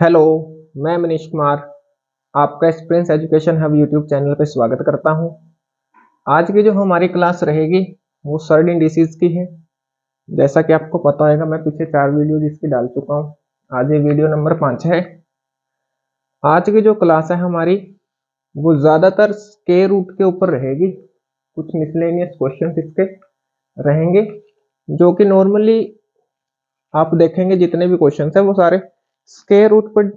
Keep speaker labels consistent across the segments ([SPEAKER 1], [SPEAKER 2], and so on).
[SPEAKER 1] Hello, मैं मनीष कुमार आपका experience education hub YouTube channel पर स्वागत करता हूं। आज की जो हमारी क्लास रहेगी वो सर्ड इंडिसेस की है। जैसा कि आपको पता होगा, मैं पीछे 4 वीडियो इसकी डाल चुका हूं। आज ये वीडियो नंबर 5 है। आज की जो क्लास है हमारी वो ज़्यादातर स्क्वायर रूट के ऊपर रहेगी। कुछ मिसलेनियस क्वेश्चन इसके रहेंगे जो कि नॉर्मली आप देखेंगे जितने भी क्वेश्चन है वो सारे स्क्वायर रूट पर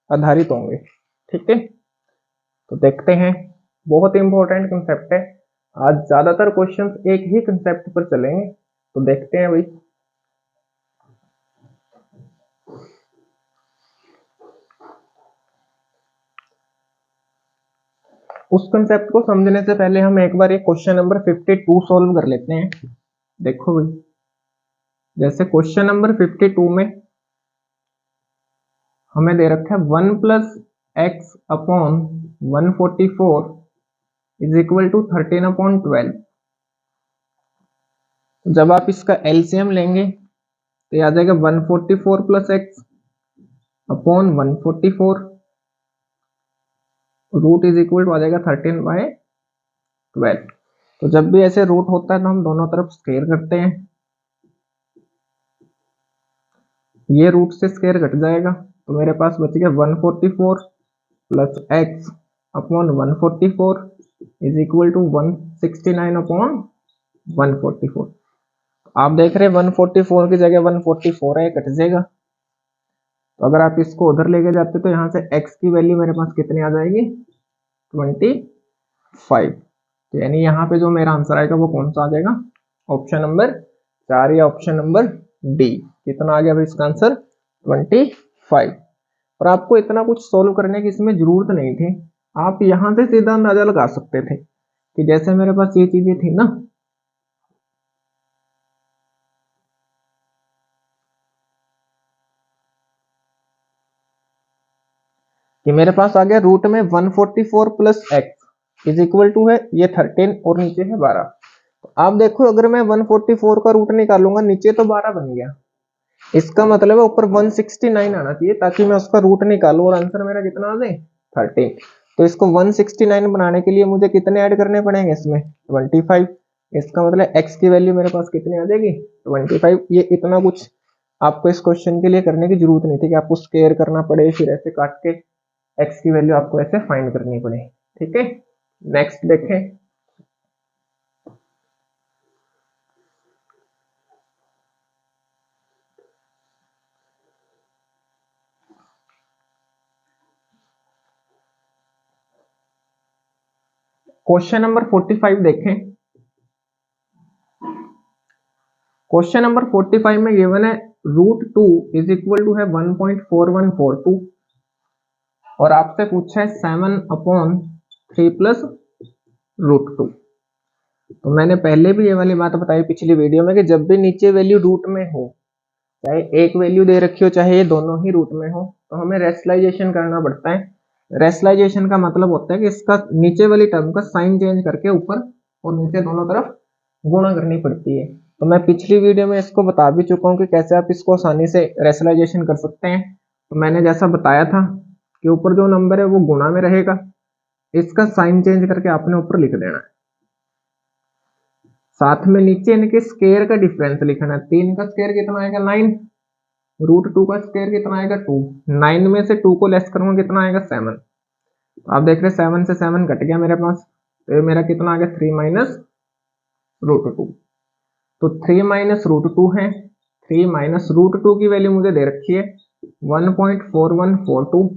[SPEAKER 1] आधारित होंगे। ठीक है, तो देखते हैं। बहुत इंपॉर्टेंट कंसेप्ट है। आज ज्यादातर क्वेश्चंस एक ही कंसेप्ट पर चलेंगे, तो देखते हैं भाई। उस कंसेप्ट को समझने से पहले हम एक बार ये क्वेश्चन नंबर 52 सॉल्व कर लेते हैं। देखो भाई, जैसे क्वेश्चन नंबर 52 में हमें दे रखा है 1 plus X upon 144 is equal to 13 upon 12। जब आप इसका एलसीएम लेंगे तो ये आ जाएगा 144 plus X upon 144 root is equal to आ जाएगा 13/12। तो जब भी ऐसे रूट होता है तो हम दोनों तरफ स्क्वायर करते हैं। ये रूट से स्क्वायर घट जाएगा तो मेरे पास बच गया 144 plus X upon 144 is equal to 169 upon 144। आप देख रहे हैं 144 की जगह 144 है, कट जाएगा। तो अगर आप इसको उधर लेके जाते तो यहाँ से x की वैल्यू मेरे पास कितनी आ जाएगी, 25। तो यानी यहाँ पे जो मेरा आंसर आएगा वो कौन सा आ जाएगा, ऑप्शन नंबर 4 या ऑप्शन नंबर डी। कितना आ गया भाई इसका आंसर, 25। और आपको इतना कुछ सोल्व करने की इसमें जरूरत नहीं थी। आप यहाँ से सीधा अंदाजा लगा सकते थे कि जैसे मेरे पास ये चीजें थी ना, कि मेरे पास आ गया रूट में 144 plus X is equal to है ये 13 और नीचे है 12। तो आप देखो, अगर मैं 144 का रूट निकालूंगा नीचे तो 12 बन गया, इसका मतलब है ऊपर 169 आना चाहिए ताकि मैं उसका रूट निकालू और आंसर मेरा कितना आ जाए, 13। तो इसको 169 बनाने के लिए मुझे कितने ऐड करने पड़ेंगे इसमें, 25। इसका मतलब x की वैल्यू मेरे पास कितनी आ जाएगी, 25। ये इतना कुछ आपको इस क्वेश्चन के लिए करने की जरूरत नहीं थी कि आपको स्क्वायर करना पड़े फिर ऐसे काट के x की वैल्यू आपको ऐसे फाइंड करनी पड़े। ठीक है, नेक्स्ट देखें। क्वेश्चन नंबर 45 देखें। क्वेश्चन नंबर 45 में गिवन है रूट 2 इज इक्वल टू है 1.4142 और आपसे पूछा है 7 अपॉन 3 प्लस रूट 2। तो मैंने पहले भी ये वाली बात बताई पिछली वीडियो में कि जब भी नीचे वैल्यू रूट में हो, चाहे एक वैल्यू दे रखी हो चाहे ये दोनों ही रूट में हो, तो हमें रेशनलाइजेशन करना पड़ता है। रेशनलाइजेशन का मतलब होता है कि इसका नीचे वाली टर्म का साइन चेंज करके ऊपर और नीचे दोनों तरफ गुणा करनी पड़ती है। तो मैं पिछली वीडियो में इसको बता भी चुका हूँ कि कैसे आप इसको आसानी से रेशनलाइजेशन कर सकते हैं। तो मैंने जैसा बताया था कि ऊपर जो नंबर है वो गुणा में रहेगा, इसका साइन चेंज करके आपने ऊपर लिख देना है। साथ में नीचे इनके स्क्वायर का डिफरेंस लिखना है। 3 का स्क्वायर कितना आएगा, 9। रूट 2 का स्क्वायर कितना आएगा, 2। 9 में से 2 को लेस करूंगा कितना आएगा, 7। आप देख रहे हैं 7 से 7 कट गया मेरे पास, तो ये मेरा कितना आ गया, 3 माइनस रूट 2। तो 3 माइनस रूट 2 है। 3 माइनस रूट 2 की वैल्यू मुझे दे रखी है 1.4142।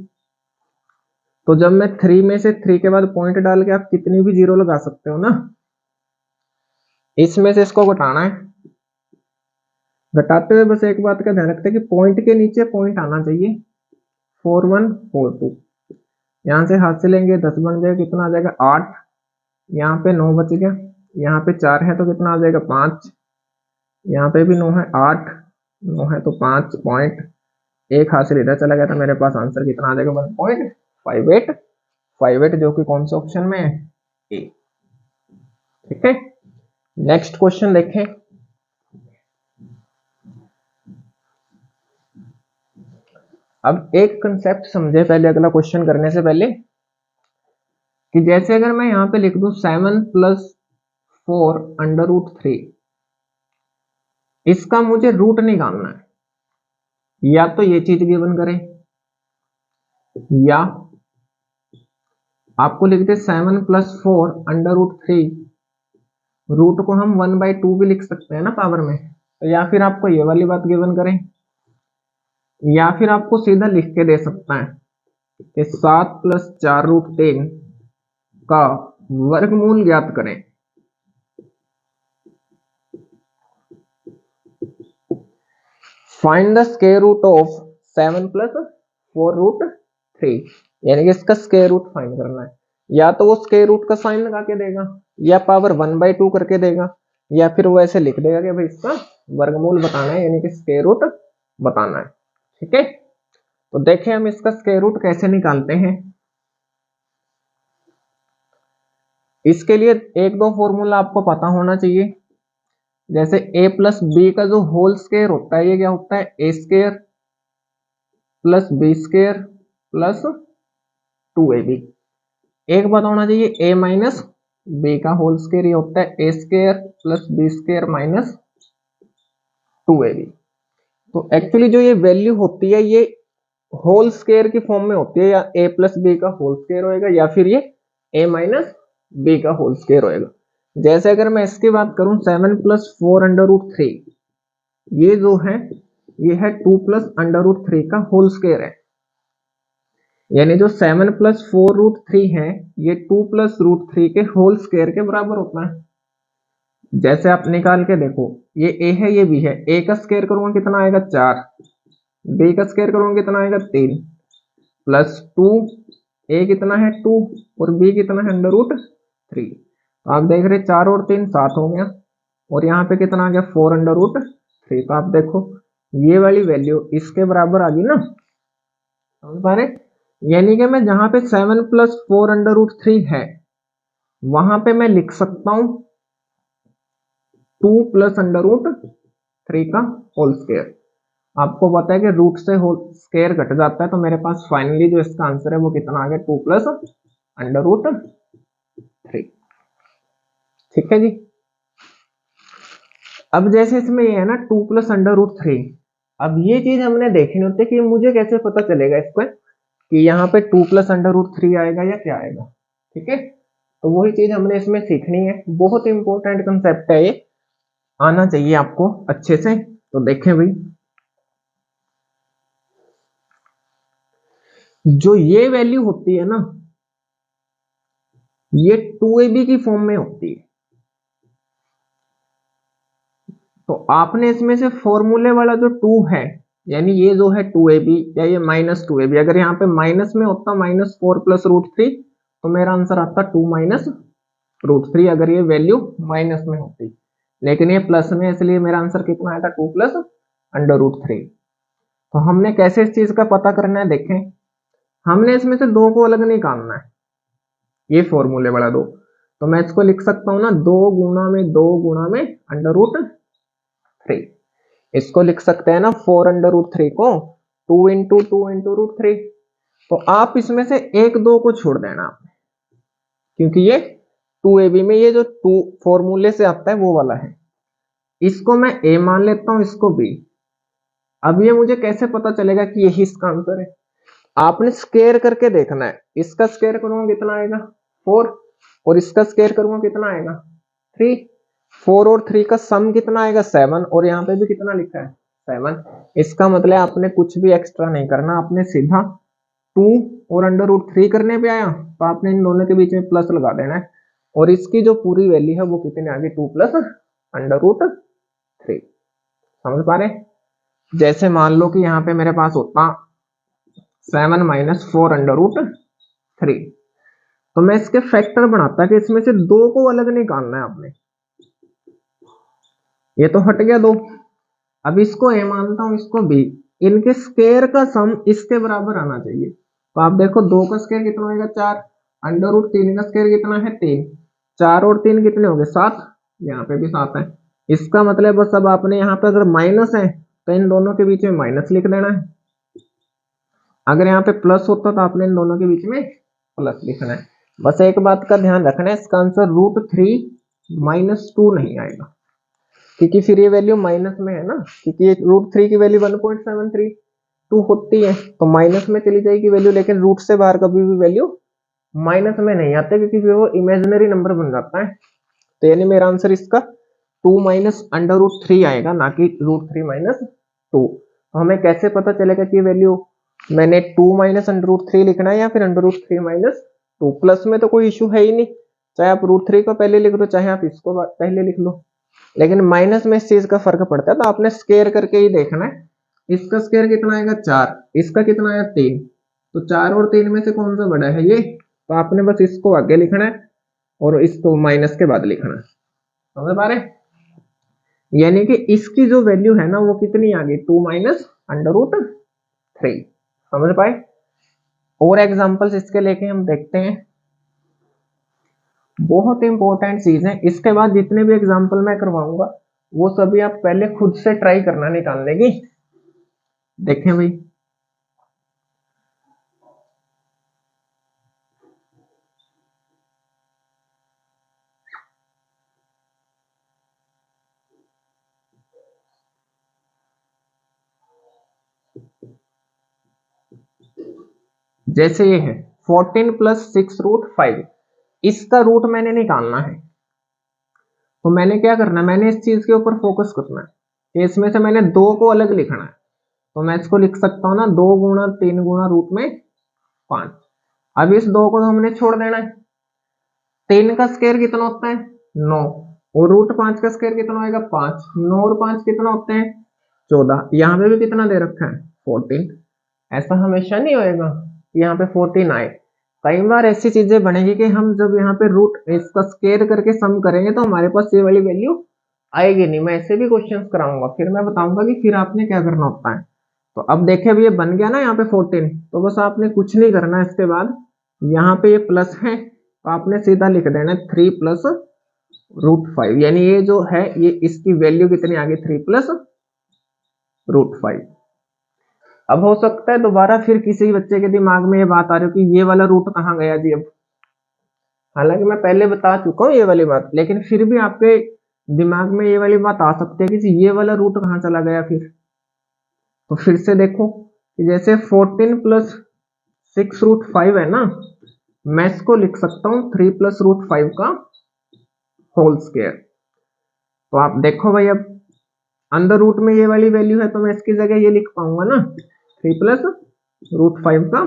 [SPEAKER 1] तो जब मैं 3 में से 3 के बाद पॉइंट डाल के आप कितनी भी जीरो लगा सकते हो ना, इसमें से इसको घटाना है। घटाते हुए बस एक बात का ध्यान रखते हैं कि पॉइंट के नीचे पॉइंट आना चाहिए, 4142। यहाँ से हाथ से लेंगे 10 बन जाएगा, कितना आ जाएगा 8। यहाँ पे 9 बच गया, यहाँ पे 4 है तो कितना आ जाएगा 5। यहाँ पे भी 9 है, 8 9 है तो 5 पॉइंट, एक हाथ से इधर चला गया था, मेरे पास आंसर कितना आ जाएगा, 1.5858, जो कि कौन सा ऑप्शन में है, ए। ठीक है, नेक्स्ट क्वेश्चन देखें। अब एक कंसेप्ट समझे पहले अगला क्वेश्चन करने से पहले, कि जैसे अगर मैं यहाँ पे लिख दूं 7 + 4 √3, इसका मुझे रूट निकालना है। या तो ये चीज गिवन करें, या आपको लिखते 7 + 4 √3, रूट को हम 1/2 भी लिख सकते हैं ना पावर में। तो या फिर आपको ये वाली बात गिवन करें, या फिर आपको सीधा लिख के दे सकता है कि 7 + 4 √3 का वर्गमूल ज्ञात करें। Find the square root of 7 + 4 √3, यानी कि इसका स्क्वायर रूट फाइंड करना है। या तो वो स्क्वायर रूट का साइन लगा के देगा, या पावर 1/2 करके देगा, या फिर वो ऐसे लिख देगा कि भाई इसका वर्गमूल बताना है, यानी कि स्क्वायर रूट बताना है। ठीक है, तो देखें हम इसका स्क्वायर रूट कैसे निकालते हैं। इसके लिए एक दो फॉर्मूला आपको पता होना चाहिए। जैसे a + b का जो होल स्क्वायर होता है, ये क्या होता है, a² + b² + 2ab। एक बात होना चाहिए, a - b का होल स्क्वायर ये होता है a² + b² - 2ab। तो एक्चुअली जो ये वैल्यू होती है ये होल स्क्वायर की फॉर्म में होती है, या a + b का होल स्क्वायर होएगा, या फिर ये a - b का होल स्क्वायर होएगा। जैसे अगर मैं इसकी बात करूं 7 + 4 √3, ये जो है ये है 2 + √3 का होल स्क्वायर है। यानी जो 7 + 4 √3 है ये 2 + √3 के होल स्क्वायर के बराबर होता है। जैसे आप निकाल के देखो, ये a है ये b है, a का स्क्वायर करूंगा कितना आएगा 4, b का स्क्वायर करूंगा कितना आएगा 3, प्लस 2, a कितना है 2 और b कितना है √3। तो आप देख रहे 4 और 3 7 हो गया, और यहाँ पे कितना आ गया 4 √3। तो आप देखो ये वाली वैल्यू इसके बराबर आ गई ना, समझ पा रहे। यानी कि मैं जहां पे 7 + 4 √3 है वहां पे मैं लिख सकता हूं 2 + √3 का होल स्क्वायर। आपको पता है कि रूट से होल स्क्वायर घट जाता है, तो मेरे पास फाइनली जो इसका आंसर है वो कितना आ गया 2 + √3। ठीक है जी। अब जैसे इसमें ये है ना 2 + √3, अब ये चीज हमने देखनी होती है कि मुझे कैसे पता चलेगा इसको कि यहाँ पे 2 + √3 आएगा या क्या आएगा। ठीक है, तो वही चीज हमने इसमें सीखनी है। बहुत इंपॉर्टेंट कंसेप्ट है ये, आना चाहिए आपको अच्छे से। तो देखें भाई, जो ये वैल्यू होती है ना ये 2ab की फॉर्म में होती है। तो आपने इसमें से फॉर्मूले वाला जो 2 है, यानी ये जो है 2ab या ये -2ab, अगर यहाँ पे माइनस में होता -4 + √3 तो मेरा आंसर आता 2 - √3, अगर ये वैल्यू माइनस में होती। लेकिन ये प्लस में, इसलिए मेरा आंसर कितना आया था 2 + √3। तो हमने कैसे इस चीज का पता करना है, देखें हमने इसमें से दो को अलग निकालना है, ये फॉर्मूले वाला 2। तो मैं इसको लिख सकता हूं ना 2 × 2 × √3। इसको लिख सकते हैं ना 4 √3 को 2 × 2 × √3। तो आप इसमें से एक दो को छोड़ देना आपने, क्योंकि ये 2ab में ये जो 2 फॉर्मूले से आता है वो वाला है। इसको मैं a मान लेता हूं, इसको b। अब ये मुझे कैसे पता चलेगा कि यही इसका आंसर है। आपने स्क्वायर करके देखना है, इसका स्क्वायर करूंगा कितना आएगा 4, और इसका स्क्वायर करूंगा कितना आएगा 3। 4 और 3 का सम कितना आएगा 7, और यहाँ पे भी कितना लिखा है 7। इसका मतलब आपने कुछ भी एक्स्ट्रा नहीं करना, आपने सीधा 2 और √3 करने पे आया तो आपने इन दोनों के बीच में प्लस लगा देना है, और इसकी जो पूरी वैल्यू है वो कितने आ गई 2 + √3। समझ पा रहे। जैसे मान लो कि यहाँ पे मेरे पास होता 7 - 4 √3, तो मैं इसके फैक्टर बनाता कि इसमें से दो को अलग निकालना है आपने। ये तो हट गया 2, अब इसको a मानता हूं, इसको b। इनके स्क्वायर का सम इसके बराबर आना चाहिए। तो आप देखो 2 का स्क्वायर कितना होगा 4, √3 का स्क्वायर कितना है 3, 4 और 3 कितने हो गए 7, यहाँ पे भी 7 है। इसका मतलब बस अब आपने यहाँ पे अगर माइनस है तो इन दोनों के बीच में माइनस लिख देना है। अगर यहाँ पे प्लस होता तो आपने इन दोनों के बीच में प्लस लिखना है। बस एक बात का ध्यान रखना है, इसका आंसर √3 - 2 नहीं आएगा, क्योंकि फिर ये वैल्यू माइनस में है ना, क्योंकि √3 की वैल्यू 1.732 होती है, तो माइनस में चली जाएगी वैल्यू, लेकिन रूट से बाहर कभी भी वैल्यू माइनस में नहीं आते, क्योंकि फिर वो इमेजिनरी नंबर बन जाता है। तो यानी मेरा आंसर इसका 2 - √3 आएगा, ना कि √3 - 2। तो हमें कैसे पता चलेगा कि वैल्यू मैंने 2 - √3 लिखना है या फिर √3 - 2? प्लस में तो कोई इशू है ही नहीं, चाहे आप √3 को पहले लिख दो, चाहे आप इसको पहले लिख लो, लेकिन माइनस में इस चीज का फर्क पड़ता है। तो आपने स्केयर करके ही देखना है, इसका स्केयर कितना आएगा 4, इसका कितना आया 3, तो 4 और 3 में से कौन सा बड़ा है ये, तो आपने बस इसको आगे लिखना है और इसको माइनस के बाद लिखना है, समझ पा रहे? यानी कि इसकी जो वैल्यू है ना वो कितनी आ गई, 2 - √3। समझ पाए? और एग्जांपल्स इसके लेके हम देखते हैं, बहुत इंपॉर्टेंट चीज है। इसके बाद जितने भी एग्जांपल मैं करवाऊंगा वो सभी आप पहले खुद से ट्राई करना निकालने की। देखें भाई, जैसे ये है 14 + 6√5, इसका रूट मैंने निकालना है, तो मैंने क्या करना है, मैंने इस चीज के ऊपर फोकस करना है कि इसमें से मैंने 2 को अलग लिखना है। तो मैं इसको लिख सकता हूं ना, 2 गुणा 3 गुणा √5। अब इस 2 को तो हमने छोड़ देना है। 3 का स्क्वायर कितना होता है 9, और √5 का स्क्वायर कितना होगा 5। 9 और 5 कितना होते हैं 14। यहाँ पे भी कितना दे रखा है 14। ऐसा हमेशा नहीं होएगा यहाँ पे 14 आए, कई बार ऐसी चीजें बनेगी कि हम जब यहाँ पे रूट इसका स्क्वायर करके सम करेंगे तो हमारे पास ये वाली वैल्यू आएगी नहीं। मैं ऐसे भी क्वेश्चंस कराऊंगा, फिर मैं बताऊंगा कि फिर आपने क्या करना होता है। तो अब देखिए अभी ये बन गया ना यहाँ पे 14, तो बस आपने कुछ नहीं करना है। इसके बाद यहाँ पे ये प्लस है तो आपने सीधा लिख देना 3 + √5, यानी ये जो है ये इसकी वैल्यू कितनी आ गई 3 + √5। अब हो सकता है दोबारा फिर किसी बच्चे के दिमाग में ये बात आ रही हो कि ये वाला रूट कहाँ गया जी। अब हालांकि मैं पहले बता चुका हूँ ये वाली बात, लेकिन फिर भी आपके दिमाग में ये वाली बात आ सकती है कि ये वाला रूट कहाँ चला गया फिर। तो फिर से देखो कि जैसे 14 + 6√5 है ना, मैं इसको लिख सकता हूँ 3 + √5 का होल स्क्वायर। तो आप देखो भाई, अब अंदर रूट में ये वाली वैल्यू है तो मैं इसकी जगह ये लिख पाऊंगा ना 3 + √5 का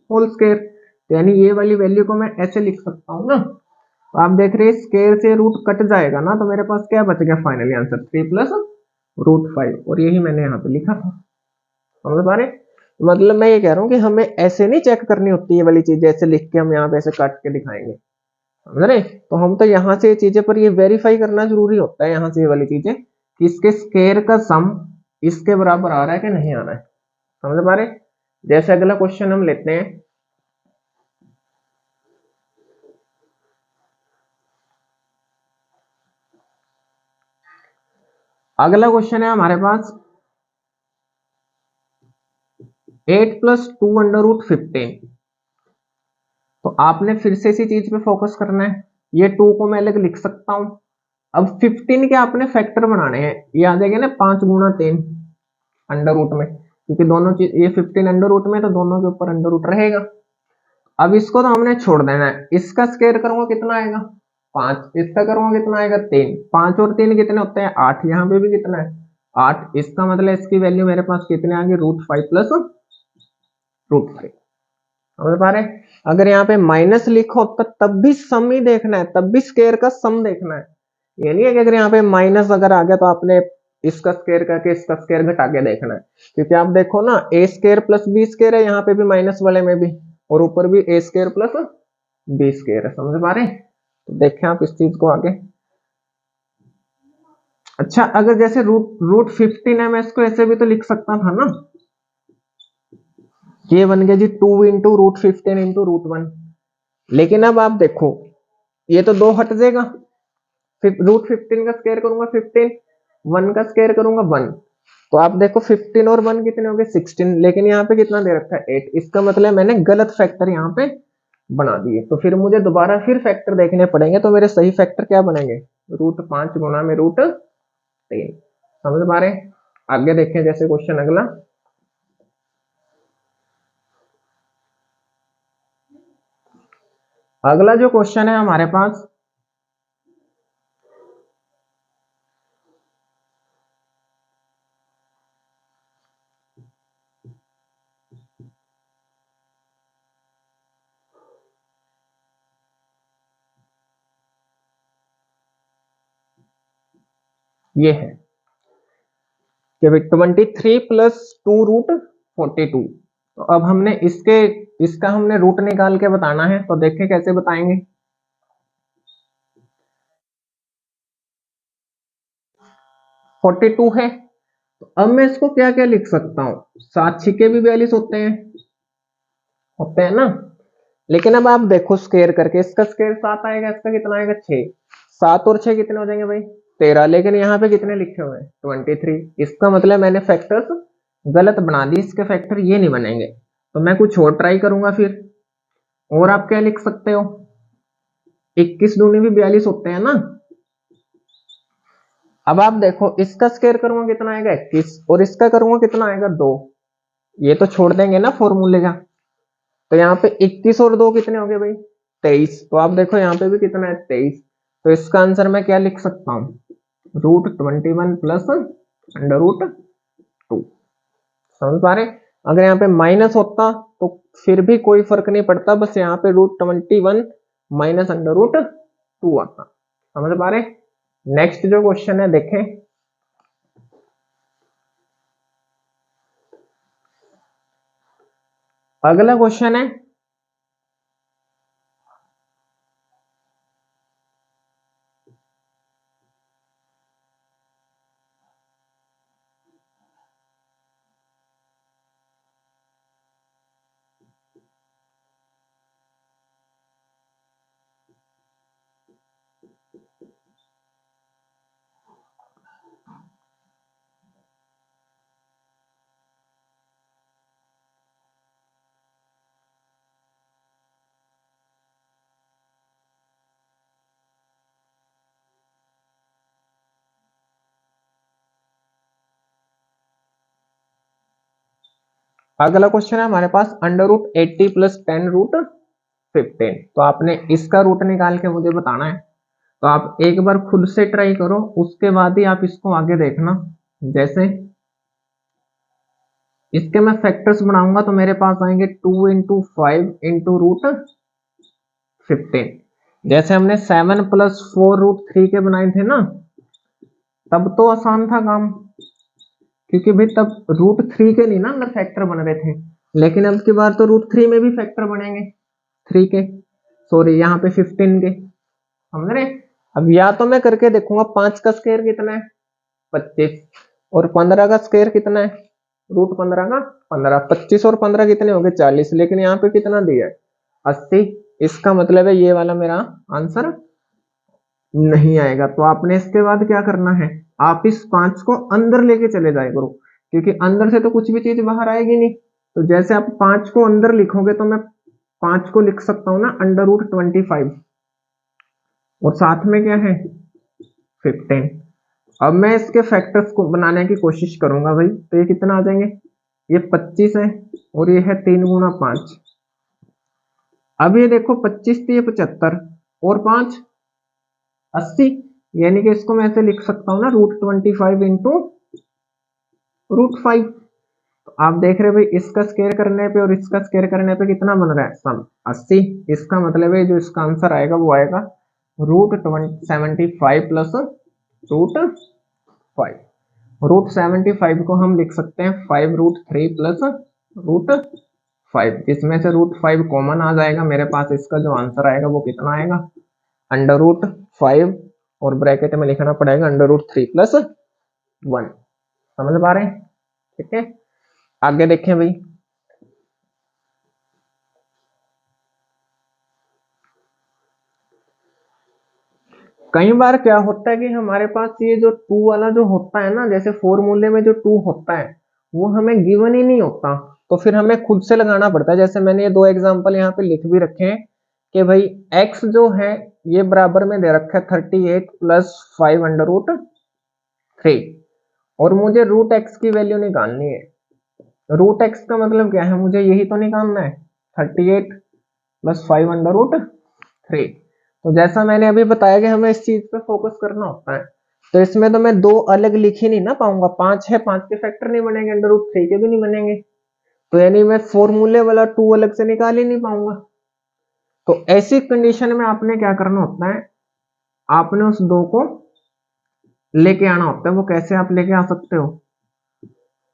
[SPEAKER 1] होल स्क्वायर। तो यानी ये वाली वैल्यू को मैं ऐसे लिख सकता हूँ ना। तो आप देख रहे हैं स्क्वायर से रूट कट जाएगा ना, तो मेरे पास क्या बच गया फाइनली आंसर 3 + √5, और यही मैंने यहाँ पे लिखा था। समझ पा रहे? मतलब मैं ये कह रहा हूँ कि हमें ऐसे नहीं चेक करनी होती है ये वाली चीज, ऐसे लिख के हम यहाँ पे ऐसे काट के दिखाएंगे, समझ रहे? तो हम तो यहाँ से ये चीजें पर ये वेरीफाई करना जरूरी होता है, यहाँ से ये वाली चीजें कि इसके स्क्वायर का सम इसके बराबर आ रहा है कि नहीं आ रहा है। समझ पा रहे? जैसे अगला क्वेश्चन हम लेते हैं, अगला क्वेश्चन है हमारे पास 8 + 2√15। तो आपने फिर से इसी चीज पे फोकस करना है। ये 2 को मैं अलग लिख सकता हूं। अब 15 के आपने फैक्टर बनाने हैं, ये आ जाएगा ना 5 × 3 अंडर रूट में, क्योंकि दोनों चीज ये 15 अंडर रूट में तो दोनों के ऊपर अंडर रूट रहेगा। अब इसको तो हमने छोड़ देना है, इसका स्क्वायर करूंगा कितना आएगा 5, इसका करूंगा कितना आएगा 3। 5 और 3 कितने होते हैं 8, यहाँ पे भी कितना है 8। इसका मतलब इसकी वैल्यू मेरे पास कितने आ गई √5 + √5। समझ पा रहे? अगर यहाँ पे माइनस लिखो तो तब भी सम ही देखना है, तब भी स्क्वायर का सम देखना है। ये नहीं है कि अगर यहाँ पे माइनस अगर आ गया तो आपने इसका स्क्वायर करके इसका स्क्वायर घटा के देखना है, क्योंकि आप देखो ना a² + b² है यहाँ पे भी माइनस वाले में भी, और ऊपर भी a² + b² है। समझ पा रहे? तो देखें आप इस चीज को आगे। अच्छा, अगर जैसे √15 है, मैं इसको ऐसे भी तो लिख सकता था ना, ये बन गया जी 2 × √15 × √1। लेकिन अब आप देखो ये तो 2 हट जाएगा, फिर √15 का स्क्वायर करूंगा 15, 1 का स्क्वायर करूंगा 1, तो आप देखो 15 और 1 कितने हो गए 16, लेकिन यहाँ पे कितना दे रखा है 8। इसका मतलब मैंने गलत फैक्टर यहाँ पे बना दिए, तो फिर मुझे दोबारा फिर फैक्टर देखने पड़ेंगे। तो मेरे सही फैक्टर क्या बनेंगे, √5 गुना में √3। समझ पा रहे हैं? आगे देखें जैसे क्वेश्चन अगला। अगला जो क्वेश्चन है हमारे पास, ये है कि भाई 23 प्लस 2√42। तो अब हमने इसका हमने रूट निकाल के बताना है, तो देखें कैसे बताएंगे। 42 है, तो अब मैं इसको क्या क्या लिख सकता हूँ, 7 छिके भी 42 होते हैं ना। लेकिन अब आप देखो स्क्वायर करके, इसका स्क्वायर 7 आएगा, इसका कितना आएगा 6। 7 और 6 कितने हो जाएंगे भाई 13। लेकिन यहाँ पे कितने लिखे हुए हैं 23। इसका मतलब मैंने फैक्टर्स गलत बना दी, इसके फैक्टर ये नहीं बनेंगे। तो मैं कुछ और ट्राई करूंगा फिर। और आप क्या लिख सकते हो, 21 दूनी भी 42 होते हैं ना। अब आप देखो इसका स्क्वायर करूंगा कितना आएगा 21, और इसका करूंगा कितना आएगा 2। ये तो छोड़ देंगे ना फॉर्मूले का। तो यहाँ पे 21 और 2 कितने हो गए भाई 23। तो आप देखो यहाँ पे भी कितना है 23। तो इसका आंसर मैं क्या लिख सकता हूँ, √21 प्लस √2। समझ पा रहे? अगर यहाँ पे माइनस होता तो फिर भी कोई फर्क नहीं पड़ता, बस यहाँ पे √21 माइनस √2 आता। समझ पा रहे? नेक्स्ट जो क्वेश्चन है देखें। अगला क्वेश्चन है, अगला क्वेश्चन है हमारे पास √80 प्लस 10√15। तो आपने इसका रूट निकाल के मुझे बताना है। तो आप एक बार खुद से ट्राई करो, उसके बाद ही आप इसको आगे देखना। जैसे इसके मैं फैक्टर्स बनाऊंगा तो मेरे पास आएंगे 2 इंटू 5 इंटू √15। जैसे हमने 7 प्लस 4√3 के बनाए थे ना, तब तो आसान था काम, क्योंकि भाई तब √3 के नहीं ना अंदर फैक्टर बन रहे थे। लेकिन अब की बार तो √3 में भी फैक्टर बनेंगे 3 के, सॉरी यहाँ पे 15 के। समझ रहे? अब या तो मैं करके देखूंगा 5 का स्क्वायर कितना है 25, और 15 का स्क्वायर कितना है √15 का 15। 25 और 15 कितने हो गए 40, लेकिन यहाँ पे कितना दिया है 80। इसका मतलब है ये वाला मेरा आंसर नहीं आएगा। तो आपने इसके बाद क्या करना है, आप इस 5 को अंदर लेके चले जाए करो, क्योंकि अंदर से तो कुछ भी चीज बाहर आएगी नहीं। तो जैसे आप 5 को अंदर लिखोगे तो मैं 5 को लिख सकता हूँ ना √25, और साथ में क्या है 15। अब मैं इसके फैक्टर्स को बनाने की कोशिश करूंगा भाई, तो ये कितना आ जाएंगे, ये 25 है, और ये है 3 गुना 5। अब ये देखो 25 थी, ये 75, और 5 80। यानी कि इसको मैं ऐसे लिख सकता हूँ ना √25 इंटू √5। तो आप देख रहे हो भाई, इसका स्क्वायर करने पे और इसका स्क्वायर करने पे कितना बन रहा है सम 80। इसका मतलब है जो इसका आंसर आएगा वो आएगा √75 प्लस √5। √75 को हम लिख सकते हैं 5√3 प्लस √5, जिसमें से √5 कॉमन आ जाएगा मेरे पास। इसका जो आंसर आएगा वो कितना आएगा √5, और ब्रैकेट में लिखना पड़ेगा √3 प्लस 1। समझ पा रहे हैं? ठीक है, आगे देखें भाई। कई बार क्या होता है कि हमारे पास ये जो टू वाला जो होता है ना, जैसे फॉर्मूले में जो टू होता है वो हमें गिवन ही नहीं होता, तो फिर हमें खुद से लगाना पड़ता है। जैसे मैंने ये दो एग्जांपल यहाँ पे लिख भी रखे हैं कि भाई x जो है ये बराबर में दे रखा है 38 प्लस 5 अंडर रूट 3, और मुझे रूट एक्स की वैल्यू निकालनी है। रूट एक्स का मतलब क्या है, मुझे यही तो निकालना है 38 प्लस 5 अंडर रूट 3। तो जैसा मैंने अभी बताया कि हमें इस चीज पे फोकस करना होता है, तो इसमें तो मैं दो अलग लिख ही नहीं ना पाऊंगा, पांच है, पांच के फैक्टर नहीं बनेंगे, अंडर रूट 3 के भी नहीं बनेंगे, तो यानी मैं फॉर्मूले वाला टू अलग से निकाल ही नहीं पाऊंगा। तो ऐसी कंडीशन में आपने क्या करना होता है, आपने उस दो को लेके आना होता है। वो कैसे आप लेके आ सकते हो,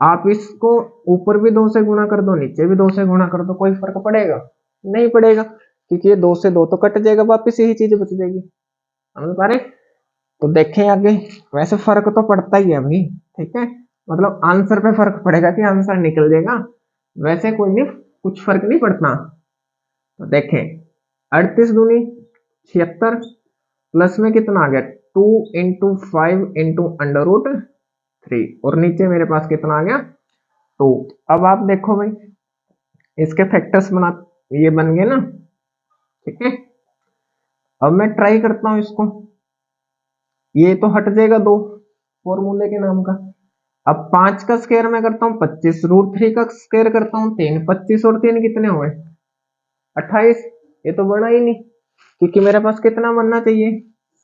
[SPEAKER 1] आप इसको ऊपर भी दो से गुणा कर दो, नीचे भी दो से गुणा कर दो, कोई फर्क पड़ेगा नहीं पड़ेगा, क्योंकि ये दो से दो तो कट जाएगा, वापिस यही चीज बच जाएगी। समझ पा रहे? तो देखें आगे, वैसे फर्क तो पड़ता ही है भाई, ठीक है, मतलब आंसर पे फर्क पड़ेगा कि आंसर निकल जाएगा, वैसे कोई नहीं, कुछ फर्क नहीं पड़ता। तो देखें 38 दूनी 76 प्लस में कितना आ गया 2 इंटू 5 इंटू अंडर रूट 3, और नीचे मेरे पास कितना आ गया 2। अब आप देखो भाई इसके फैक्टर्स बना, ये बन गए ना, ठीक है। अब मैं ट्राई करता हूं इसको, ये तो हट जाएगा दो फॉर्मूले के नाम का। अब 5 का स्क्वायर मैं करता हूँ 25, रूट 3 का स्क्वायर करता हूँ 3, 25 और 3 कितने हुए 28, ये तो बना ही नहीं, क्योंकि मेरे पास कितना बनना चाहिए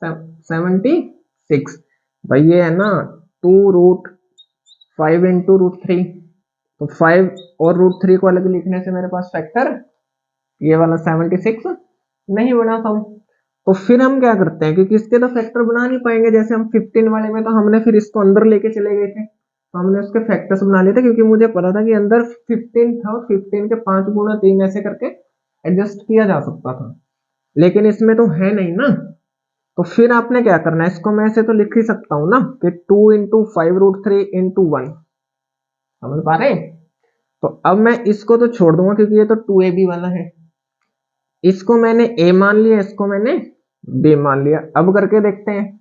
[SPEAKER 1] 76। भाई ये है ना 2 रूट 5 इंटू रूट 3, तो 5 और रूट 3 को अलग लिखने से मेरे पास फैक्टर ये वाला 76 नहीं बना था। तो फिर हम क्या करते हैं, क्योंकि इसके तो फैक्टर बना नहीं पाएंगे, जैसे हम 15 वाले में तो हमने फिर इसको अंदर लेके चले गए थे, तो हमने उसके फैक्टर्स बना लिए थे, क्योंकि मुझे पता था कि अंदर 15 था और 15 के 5 गुना 3 ऐसे करके एडजस्ट किया जा सकता था, लेकिन इसमें तो है नहीं ना। तो फिर आपने क्या करना है, इसको मैं ऐसे तो लिख ही सकता हूं ना कि 2 इंटू 5 रूट 3 इंटू 1। समझ पा रहे? तो अब मैं इसको तो छोड़ दूंगा क्योंकि ये तो 2ab वाला है, इसको मैंने a मान लिया, इसको मैंने b मान लिया। अब करके देखते हैं,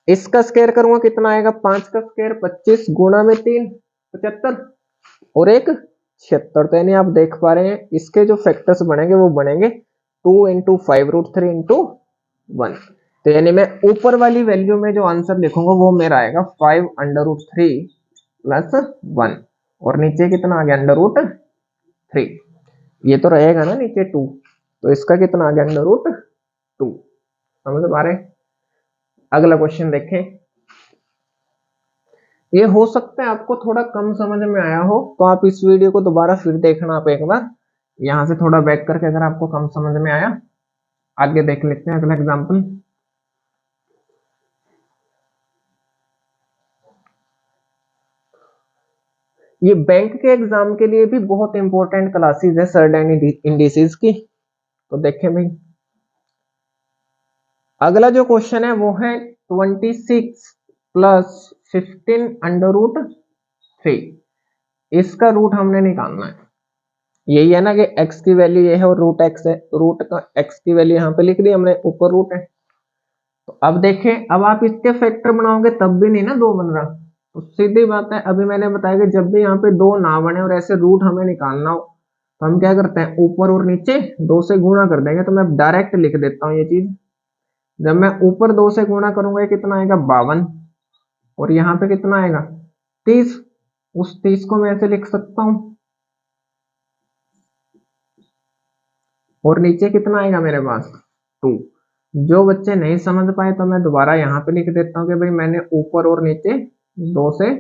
[SPEAKER 1] इसका स्क्वायर करूंगा कितना आएगा 5 का स्क्वायर 25 गुणा में 3 75 और एक 76, तो यानी आप देख पा रहे हैं इसके जो फैक्टर्स बनेंगे वो बनेंगे 2 इंटू 5 रूट 3 इंटू 1। तो यानी मैं ऊपर वाली वैल्यू में जो आंसर लिखूंगा वो मेरा आएगा 5 अंडर रूट 3 प्लस 1, और नीचे कितना आ गया अंडर रूट 3, ये तो रहेगा ना नीचे 2, तो इसका कितना आ गया अंडर रूट 2। समझ पा रहे? अगला क्वेश्चन देखें, ये हो सकता है आपको थोड़ा कम समझ में आया हो, तो आप इस वीडियो को दोबारा फिर देखना, आप एक बार यहां से थोड़ा बैक करके, अगर आपको कम समझ में आया। आगे देख लेते हैं अगला एग्जांपल। ये बैंक के एग्जाम के लिए भी बहुत इंपॉर्टेंट क्लासेस है सर्टेन इंडिसेस की। तो देखें भाई, अगला जो क्वेश्चन है वो है 26 प्लस 15 अंडर रूट 3, इसका रूट हमने निकालना है। यही है ना कि x की वैल्यू ये है और रूट x है, रूट का x की वैल्यू यहाँ पे लिख दी हमने, ऊपर रूट है। तो अब देखें, अब आप इसके फैक्टर बनाओगे तब भी नहीं ना दो बन रहा, तो सीधी बात है, अभी मैंने बताया कि जब भी यहाँ पे दो ना बने और ऐसे रूट हमें निकालना हो तो हम क्या करते हैं, ऊपर और नीचे दो से गुणा कर देंगे। तो मैं डायरेक्ट लिख देता हूँ ये चीज, जब मैं ऊपर दो से गुणा करूंगा ये कितना आएगा 52, और यहाँ पे कितना आएगा 30, उस 30 को मैं ऐसे लिख सकता हूँ, और नीचे कितना आएगा मेरे पास 2। जो बच्चे नहीं समझ पाए तो मैं दोबारा यहाँ पे लिख देता हूँ कि भाई मैंने ऊपर और नीचे दो से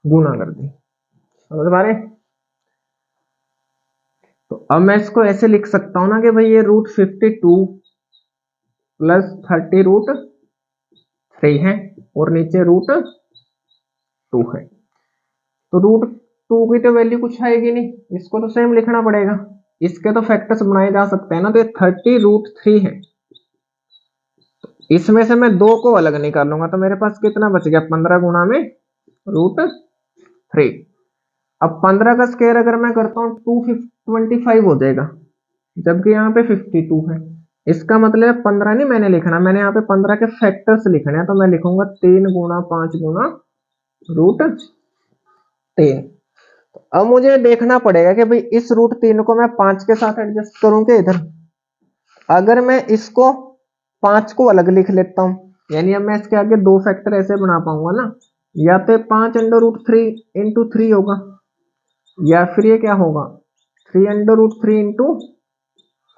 [SPEAKER 1] गुणा कर दी। समझ पा रहे? तो अब मैं इसको ऐसे लिख सकता हूँ ना कि भाई ये रूट 52 प्लस 30 रूट 3 है, और नीचे रूट 2 है। तो रूट 2 की तो वैल्यू कुछ आएगी नहीं, इसको तो सेम लिखना पड़ेगा, इसके तो फैक्टर्स बनाए जा सकते हैं ना। तो ये 30 रूट 3 है, इसमें से मैं दो को अलग निकाल लूंगा, तो मेरे पास कितना बच गया 15 गुणा में रूट 3। अब 15 का स्क्वायर अगर मैं करता हूँ 225 हो जाएगा, जबकि यहाँ पे 52 है, इसका मतलब 15 नहीं मैंने लिखना, मैंने यहाँ पे 15 के फैक्टर्स लिखने हैं, तो मैं लिखूंगा 3 गुणा 5 गुणा रूट 3। अब मुझे देखना पड़ेगा कि भाई इस रूट 3 को मैं 5 के साथ एडजस्ट करूं कि इधर। अगर मैं इसको 5 को अलग लिख लेता हूं, यानी अब मैं इसके आगे दो फैक्टर ऐसे बना पाऊंगा ना, या तो 5 अंडर रूट 3 इंटू 3 होगा, या फिर ये क्या होगा 3 अंडर रूट 3 इंटू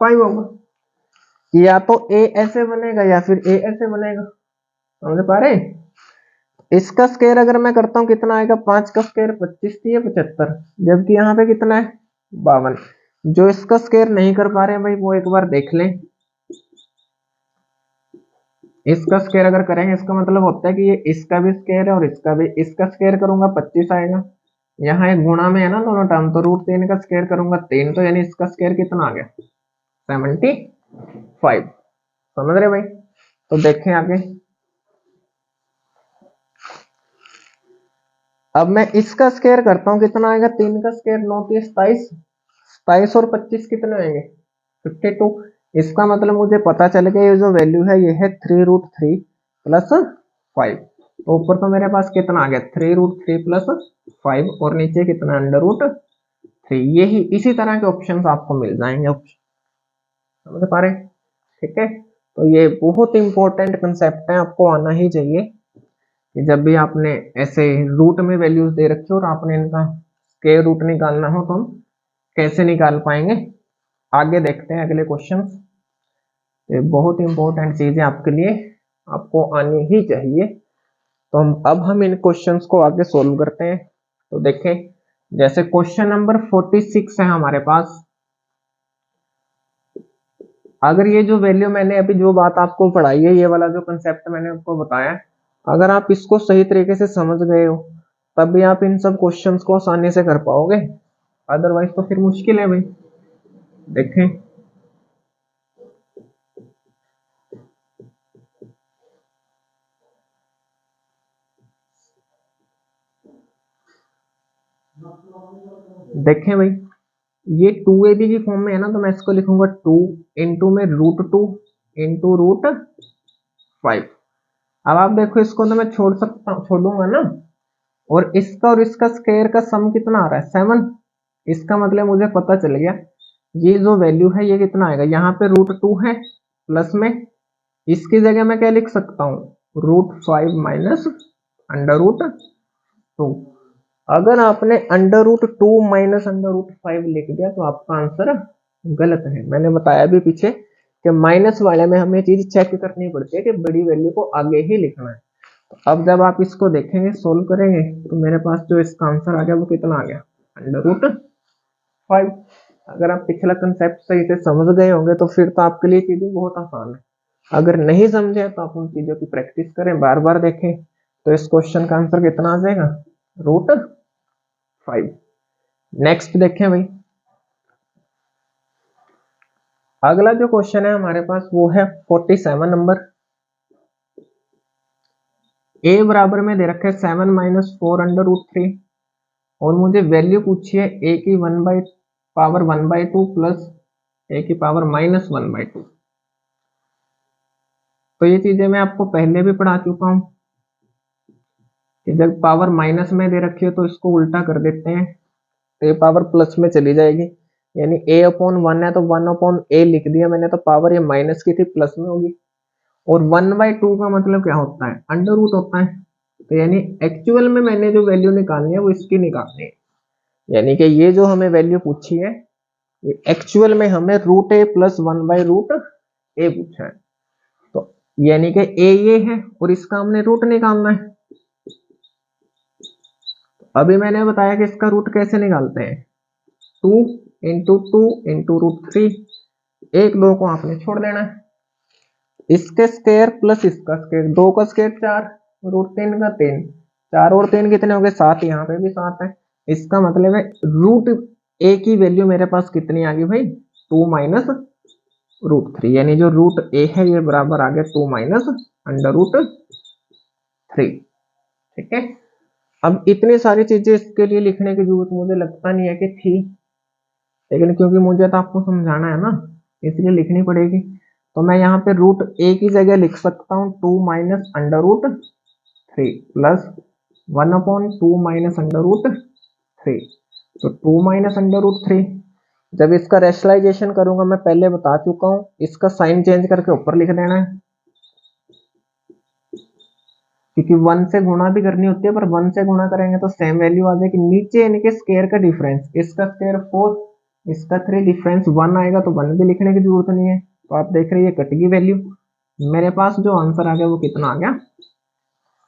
[SPEAKER 1] 5 होगा। या तो ए ऐसे बनेगा या फिर ए ऐसे बनेगा, समझ पा रहे। इसका स्क्वायर अगर मैं करता हूं कितना आएगा, 5 का स्क्वायर 25 थी 75, जबकि यहाँ पे कितना है 52। जो इसका स्क्वायर नहीं कर पा रहे हैं भाई वो एक बार देख लें। इसका स्क्वायर अगर करेंगे इसका मतलब होता है कि ये इसका भी स्क्वायर है और इसका भी, इसका स्क्वायर करूंगा 25 आएगा, यहाँ एक गुणा में है ना दोनों टर्म, तो रूट 3 का स्क्वायर करूंगा 3, तो यानी इसका स्क्वायर कितना आ गया 75। समझ रहे भाई। तो देखें आगे, अब मैं इसका स्क्वायर करता हूँ कितना आएगा, 3 का स्क्वायर 9 3 27, 27 और 25 कितने होंगे 52। इसका मतलब मुझे पता चल गया ये जो वैल्यू है ये है 3 रूट 3 प्लस 5। तो ऊपर तो मेरे पास कितना आ गया 3 रूट 3 प्लस 5, और नीचे कितना अंडर रूट 3। यही इसी तरह के ऑप्शन आपको मिल जाएंगे, समझ पा रहे। ठीक है, तो ये बहुत इंपॉर्टेंट कंसेप्ट है, आपको आना ही चाहिए कि जब भी आपने ऐसे रूट में वैल्यूज दे रखी हो और आपने इनका स्क्वायर रूट निकालना हो तो हम कैसे निकाल पाएंगे। आगे देखते हैं अगले क्वेश्चन। ये बहुत इंपॉर्टेंट चीज है आपके लिए, आपको आनी ही चाहिए। तो अब हम इन क्वेश्चंस को आगे सोल्व करते हैं। तो देखें, जैसे क्वेश्चन नंबर 46 है हमारे पास। अगर ये जो वैल्यू मैंने अभी जो बात आपको पढ़ाई है, ये वाला जो कंसेप्ट मैंने आपको बताया, अगर आप इसको सही तरीके से समझ गए हो तब भी आप इन सब क्वेश्चंस को आसानी से कर पाओगे, अदरवाइज तो फिर मुश्किल है भाई। देखें, देखें भाई, ये 2ab की फॉर्म में है ना, तो मैं इसको लिखूंगा 2 इंटू में रूट 2 इंटू रूट 5। अब आप देखो इसको तो मैं छोड़ सकता हूँ, छोड़ूंगा ना, और इसका स्क्वायर का सम कितना आ रहा है 7। इसका मतलब मुझे पता चल गया ये जो वैल्यू है ये कितना आएगा, यहाँ पे रूट 2 है प्लस में, इसकी जगह मैं क्या लिख सकता हूँ रूट 5 माइनस अंडर रूट 2। अगर आपने under root 2 minus under root 5 लिख दिया तो आपका आंसर गलत है। मैंने बताया भी पीछे कि माइनस वाले में हमें चीज चेक करनी पड़ती है कि बड़ी वैल्यू को आगे ही लिखना है। तो अब जब आप इसको देखेंगे सोल्व करेंगे तो मेरे पास जो इसका आंसर आ गया वो कितना आ गया अंडर रूट 5। अगर आप पिछला कंसेप्ट सही से समझ गए होंगे तो फिर तो आपके लिए चीजें बहुत आसान है। अगर नहीं समझे तो आप उन चीजों की प्रैक्टिस करें, बार बार देखें, तो इस क्वेश्चन का आंसर कितना आ जाएगा रूट 5। नेक्स्ट देखें भाई, अगला जो क्वेश्चन है हमारे पास वो है 47 नंबर। ए बराबर में दे रखा है 7 माइनस 4 अंडर रूट 3, और मुझे वैल्यू पूछी है ए की 1/2 प्लस ए की पावर -1/2। तो ये चीजें मैं आपको पहले भी पढ़ा चुका हूं कि जब पावर माइनस में दे रखी है तो इसको उल्टा कर देते हैं तो ये पावर प्लस में चली जाएगी, यानी a अपॉन 1 है तो 1 अपॉन a लिख दिया मैंने, तो पावर ये माइनस की थी प्लस में होगी। और 1/2 का मतलब क्या होता है अंडर रूट होता है, तो यानी एक्चुअल में मैंने जो वैल्यू निकालनी है वो इसकी निकालनी है, यानी कि ये जो हमें वैल्यू पूछी है ये एक्चुअल में हमें रूट a प्लस 1/रूट a पूछा है। तो यानी कि a ये है और इसका हमने रूट निकालना है। अभी मैंने बताया कि इसका रूट कैसे निकालते हैं, 2 इंटू 2 इंटू रूट 3, एक दो को आपने छोड़ देना है, इसके स्क्वायर प्लस इसका स्क्वायर, 2 का स्क्वायर 4, रूट 3 का 3, 4 और 3 कितने हो गए 7, यहाँ पे भी 7 है। इसका मतलब है रूट ए की वैल्यू मेरे पास कितनी आ गई भाई 2 माइनस रूट 3, यानी जो रूट ए है ये बराबर आ गया 2 माइनस अंडर रूट 3। ठीक है, अब इतनी सारी चीजें इसके लिए लिखने की जरूरत मुझे लगता नहीं है कि थी, लेकिन क्योंकि मुझे तो आपको समझाना है ना इसलिए लिखनी पड़ेगी। तो मैं यहाँ पे रूट ए की जगह लिख सकता हूँ 2 minus under root 3 plus 1/2 minus under root 3। तो 2 माइनस अंडर रूट 3, जब इसका रेशनलाइजेशन करूंगा, मैं पहले बता चुका हूं, इसका साइन चेंज करके ऊपर लिख देना है, क्योंकि 1 से गुणा भी करनी होती है, पर 1 से गुणा करेंगे तो सेम वैल्यू आ जाएगी। नीचे इनके स्क्वायर का डिफरेंस, इसका स्क्वायर 4, इसका 3, डिफरेंस 1 आएगा, तो 1 भी लिखने की जरूरत नहीं है। तो आप देख रहे हैं ये कटेगी वैल्यू, मेरे पास जो आंसर आ गया वो कितना आ गया,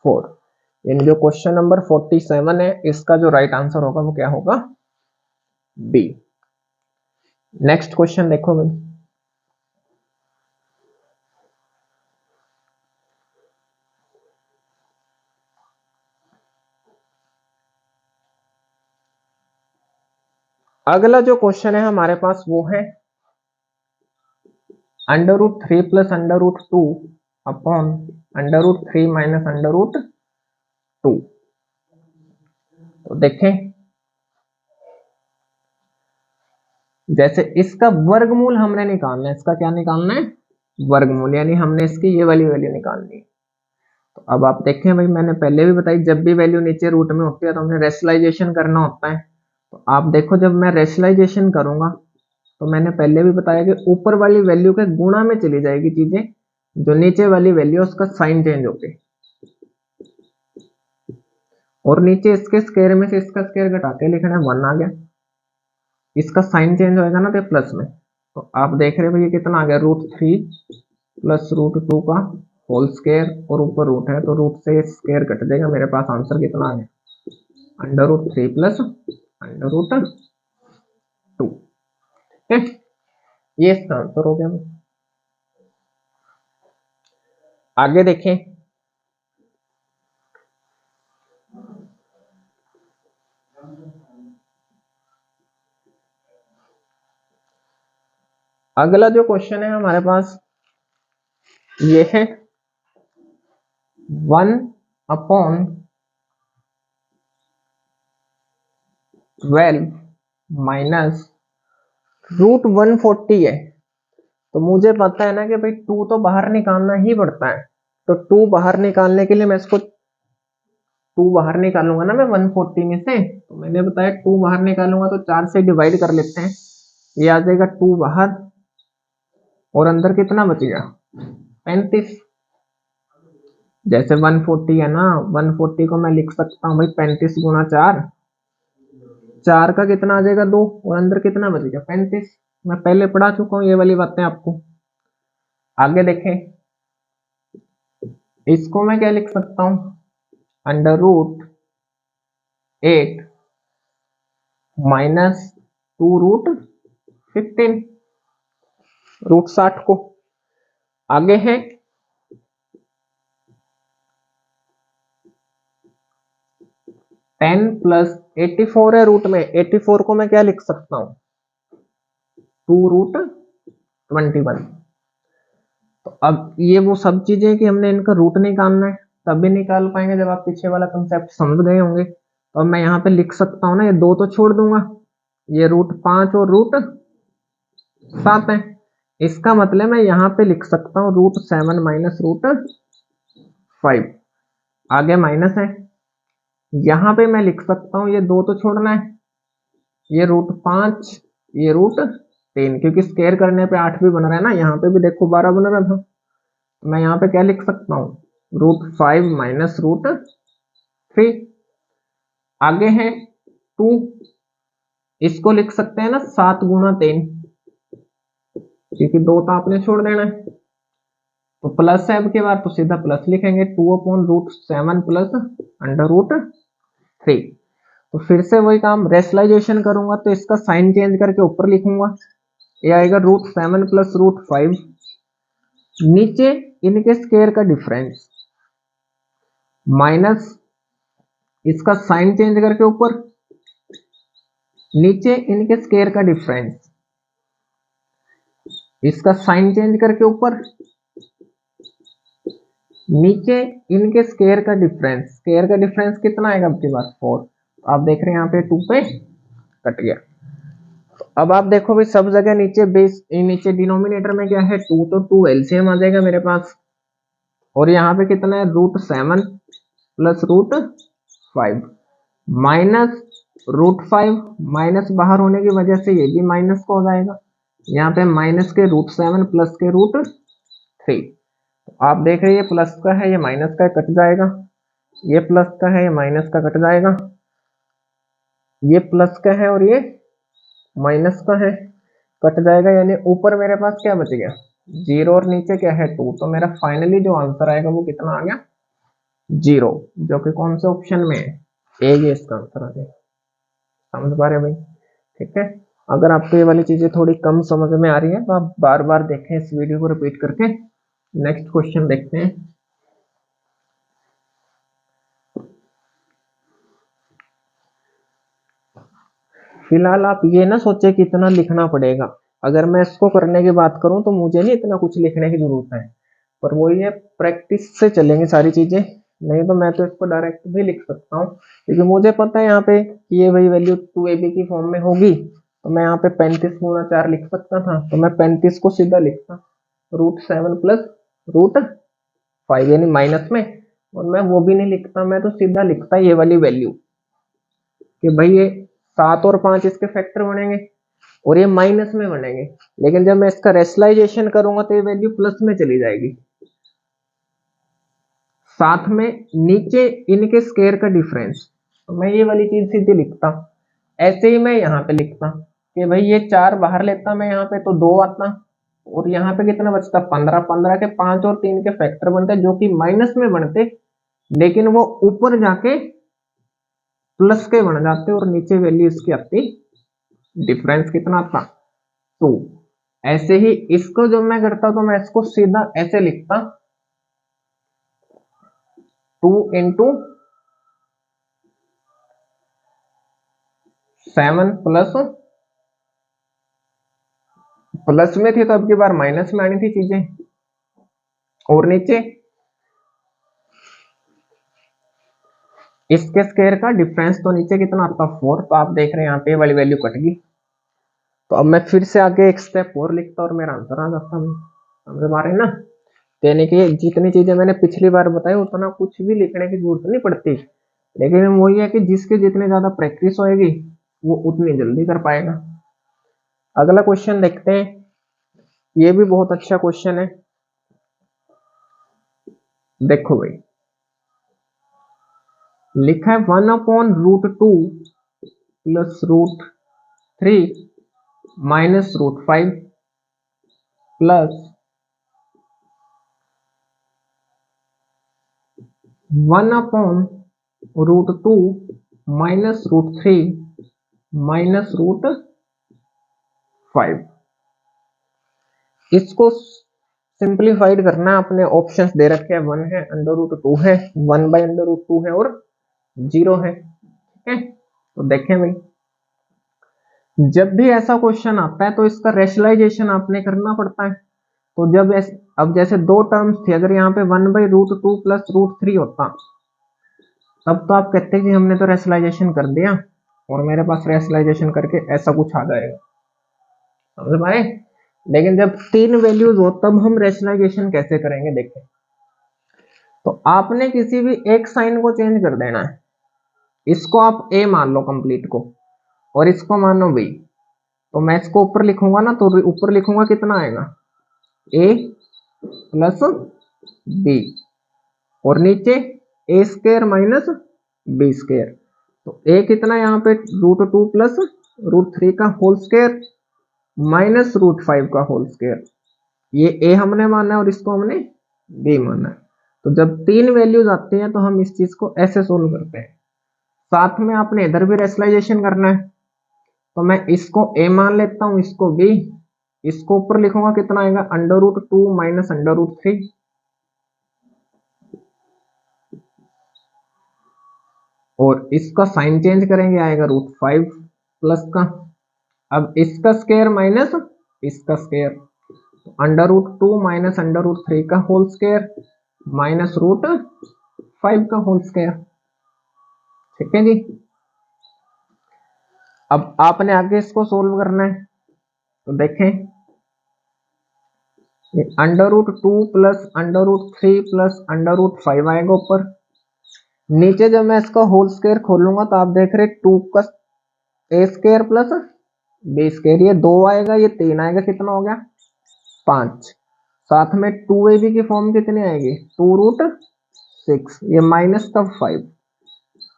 [SPEAKER 1] 4। यानी जो क्वेश्चन नंबर 47 है, इसका जो राइट आंसर होगा वो क्या होगा, बी। नेक्स्ट क्वेश्चन देखो भाई, अगला जो क्वेश्चन है हमारे पास वो है under root 3 plus under root 2 upon under root 3 minus under root 2। तो देखें, जैसे इसका वर्गमूल हमने निकालना है, इसका क्या निकालना है, वर्गमूल, यानी हमने इसकी ये वाली वैल्यू निकालनी है। तो अब आप देखें भाई, मैंने पहले भी बताई, जब भी वैल्यू नीचे रूट में होती है तो हमने रेशनलाइजेशन करना होता है। तो आप देखो, जब मैं रेशनलाइजेशन करूंगा तो मैंने पहले भी बताया कि ऊपर वाली वैल्यू के गुणा में चली जाएगी चीजें, जो नीचे वाली वैल्यू उसका साइन चेंज होके, और नीचे इसके स्क्वायर में से इसका स्क्वायर घटा के लिखना है, 1 आ गया, इसका साइन चेंज होएगा ना तो प्लस में। तो आप देख रहे हो ये कितना आ गया, √3 प्लस √2 का होल स्क्वायर, और ऊपर रूट है तो रूट से स्क्वायर कट जाएगा, मेरे पास आंसर कितना आ गया, under root 3 plus under root 2। ठीक है, ये इसका आंसर हो गया। आगे देखें, अगला जो क्वेश्चन है हमारे पास ये है 1/12 माइनस √140 है। तो मुझे पता है ना कि भाई 2 तो बाहर निकालना ही पड़ता है, तो 2 बाहर निकालने के लिए मैं इसको 2 बाहर निकालूंगा ना मैं 140 में से, तो मैंने बताया 2 बाहर निकालूंगा तो 4 से डिवाइड कर लेते हैं, ये आ जाएगा 2 बाहर, और अंदर कितना बचेगा, 35। जैसे 140 है ना, 140 को मैं लिख सकता हूँ भाई 35 गुणा 4, 4 का कितना आ जाएगा 2, और अंदर कितना बचेगा 35। मैं पहले पढ़ा चुका हूँ ये वाली बातें आपको। आगे देखें, इसको मैं क्या लिख सकता हूँ, √8 माइनस 2√15, √60 को। आगे है 10 प्लस 84 है रूट में, 84 को मैं क्या लिख सकता हूँ, 2√21। तो अब ये वो सब चीजें कि हमने इनका रूट निकालना है, तभी निकाल पाएंगे जब आप पीछे वाला कंसेप्ट समझ गए होंगे। तो अब मैं यहाँ पे लिख सकता हूँ ना, ये 2 तो छोड़ दूंगा, ये √5 और √7 है, इसका मतलब मैं यहाँ पे लिख सकता हूँ √7 माइनस √5। आगे माइनस है, यहाँ पे मैं लिख सकता हूँ, ये 2 तो छोड़ना है, ये √5, ये √3, क्योंकि स्क्वायर करने पे 8 भी बन रहा है ना, यहाँ पे भी देखो 12 बन रहा था। तो मैं यहाँ पे क्या लिख सकता हूँ, √5 माइनस √3। आगे है 2, इसको लिख सकते हैं ना 7 गुणा 3, क्योंकि 2 तो आपने छोड़ देना है, तो प्लस है अब के बाद तो सीधा प्लस लिखेंगे, 2/√7 प्लस अंडर √3। तो फिर से वही काम, रेशनलाइजेशन करूंगा तो इसका साइन चेंज करके ऊपर लिखूंगा, ये आएगा √7 प्लस √5, नीचे इनके स्क्वायर का डिफरेंस माइनस इसका साइन चेंज करके ऊपर, नीचे इनके स्क्वायर का डिफरेंस, इसका साइन चेंज करके ऊपर, नीचे इनके स्क्वायर का डिफरेंस, स्क्वायर का डिफरेंस कितना आएगा आपके पास 4। आप देख रहे हैं यहाँ पे 2 पे कट गया। तो अब आप देखो भाई सब जगह नीचे बेस, नीचे डिनोमिनेटर में क्या है 2, तो 2 एलसीएम आ जाएगा मेरे पास। और यहाँ पे कितना है √7 प्लस √5 माइनस √5, माइनस बाहर होने की वजह से ये भी माइनस का हो जाएगा। यहाँ पे माइनस के √7 प्लस के √3। आप देख रहे हैं ये प्लस का है, ये माइनस का कट जाएगा, ये प्लस का है, ये माइनस का कट जाएगा, ये प्लस का है और ये माइनस का है, कट जाएगा। यानी ऊपर मेरे पास क्या बच गया 0 और नीचे क्या है 2। तो मेरा फाइनली जो आंसर आएगा वो कितना आ गया 0, जो कि कौन से ऑप्शन में है, ए, ये इसका आंसर आ जाएगा। समझ पा रहे भाई? ठीक है। अगर आपको ये वाली चीजें थोड़ी कम समझ में आ रही है तो आप बार बार देखें इस वीडियो को रिपीट करके। नेक्स्ट क्वेश्चन देखते हैं। फिलहाल आप ये ना सोचे कि इतना लिखना पड़ेगा। अगर मैं इसको करने की बात करूं तो मुझे नहीं इतना कुछ लिखने की जरूरत है, पर वो ये प्रैक्टिस से चलेंगी सारी चीजें। नहीं तो मैं तो इसको डायरेक्ट भी लिख सकता हूँ, क्योंकि मुझे पता है यहाँ पे कि ये वही वैल्यू 2ab की फॉर्म में होगी। तो मैं यहाँ पे 35 गुणा 4 लिख सकता था, तो मैं 35 को सीधा लिखता √7 प्लस √5 यानी माइनस में, और मैं वो भी नहीं लिखता, मैं तो सीधा लिखता ये वाली वैल्यू कि भाई ये 7 और 5 इसके फैक्टर बनेंगे और ये माइनस में बनेंगे। लेकिन जब मैं इसका रेशनलाइजेशन करूंगा तो ये वैल्यू प्लस में चली जाएगी। साथ में नीचे इनके स्केयर का डिफरेंस, तो मैं ये वाली चीज सीधे लिखता। ऐसे ही मैं यहाँ पे लिखता कि भाई ये 4 बाहर लेता मैं यहाँ पे तो 2 आता, और यहाँ पे कितना बचता 15, 15 के 5 और 3 के फैक्टर बनते जो कि माइनस में बनते, लेकिन वो ऊपर जाके प्लस के बन जाते और नीचे वैल्यू इसकी आती, डिफरेंस कितना आता 2। ऐसे ही इसको जब मैं करता तो मैं इसको सीधा ऐसे लिखता 2 इंटू 7 प्लस, प्लस में थी तो अब की बार माइनस में आनी थी चीजें, और नीचे इसके स्क्वायर का डिफरेंस, तो नीचे कितना आता 4। तो आप देख रहे हैं यहाँ पे वाली वैल्यू कट गई। तो अब मैं फिर से आगे एक स्टेप और लिखता और मेरा आंसर आ जाता भाई। समझ पा रहे हैं ना? यानी कि जितनी चीजें मैंने पिछली बार बताई उतना कुछ भी लिखने की जरूरत नहीं पड़ती, लेकिन वही है कि जिसके जितनी ज्यादा प्रैक्टिस होएगी वो उतनी जल्दी कर पाएगा। अगला क्वेश्चन देखते हैं। ये भी बहुत अच्छा क्वेश्चन है। देखो भाई लिखा है 1/√2 plus √3 minus √5 plus 1/√2 minus √3 minus √5। इसको सिंप्लीफाइड करना है। अपने ऑप्शंस दे रखे हैं, 1 है, √2 है, 1/√2 है और 0 है। ठीक है, तो देखें भाई जब भी ऐसा क्वेश्चन आता है तो इसका रेशनलाइजेशन आपने करना पड़ता है। तो जब अब जैसे दो टर्म्स थी, अगर यहाँ पे 1/√2 प्लस √3 होता तब तो आप कहते कि हमने तो रेशनलाइजेशन कर दिया और मेरे पास रेशनलाइजेशन करके ऐसा कुछ आ जाएगा। समझ पाए? लेकिन जब 3 वैल्यूज हो तब हम रेशनलाइजेशन कैसे करेंगे देखें। तो आपने किसी भी एक साइन को चेंज कर देना है। इसको आप ए मान लो कंप्लीट को, और इसको मानो बी। तो मैं इसको ऊपर लिखूंगा ना, तो ऊपर लिखूंगा कितना आएगा ए प्लस बी, और नीचे ए स्क्वायर माइनस बी स्क्वायर। तो ए कितना यहाँ पे √2 प्लस √3 का होल स्क्वायर माइनस √5 का होल स्क्वायर। ये ए हमने माना है और इसको हमने बी माना है। तो जब 3 वैल्यूज आती हैं तो हम इस चीज को ऐसे सोल्व करते हैं। साथ में आपने इधर भी रेशनलाइजेशन करना है, तो मैं इसको a मान लेता हूं, इसको b, इसको ऊपर लिखूंगा कितना आएगा √2 माइनस √3, और इसका साइन चेंज करेंगे आएगा √5 प्लस का। अब इसका स्क्वायर माइनस इसका स्क्वायर, √2 माइनस √3 का होल स्क्वायर माइनस √5 का होल स्क्वायर। ठीक है जी। अब आपने आगे इसको सोल्व करना है। तो देखें √2 प्लस √3 प्लस √5 आएगा ऊपर। नीचे जब मैं इसका होल स्क्वायर खोलूंगा तो आप देख रहे 2 का ए स्क्वायर प्लस बी स्क्वायर, ये 2 आएगा, ये 3 आएगा, कितना हो गया 5। साथ में 2ab की फॉर्म कितनी आएगी 2√6, ये माइनस का 5।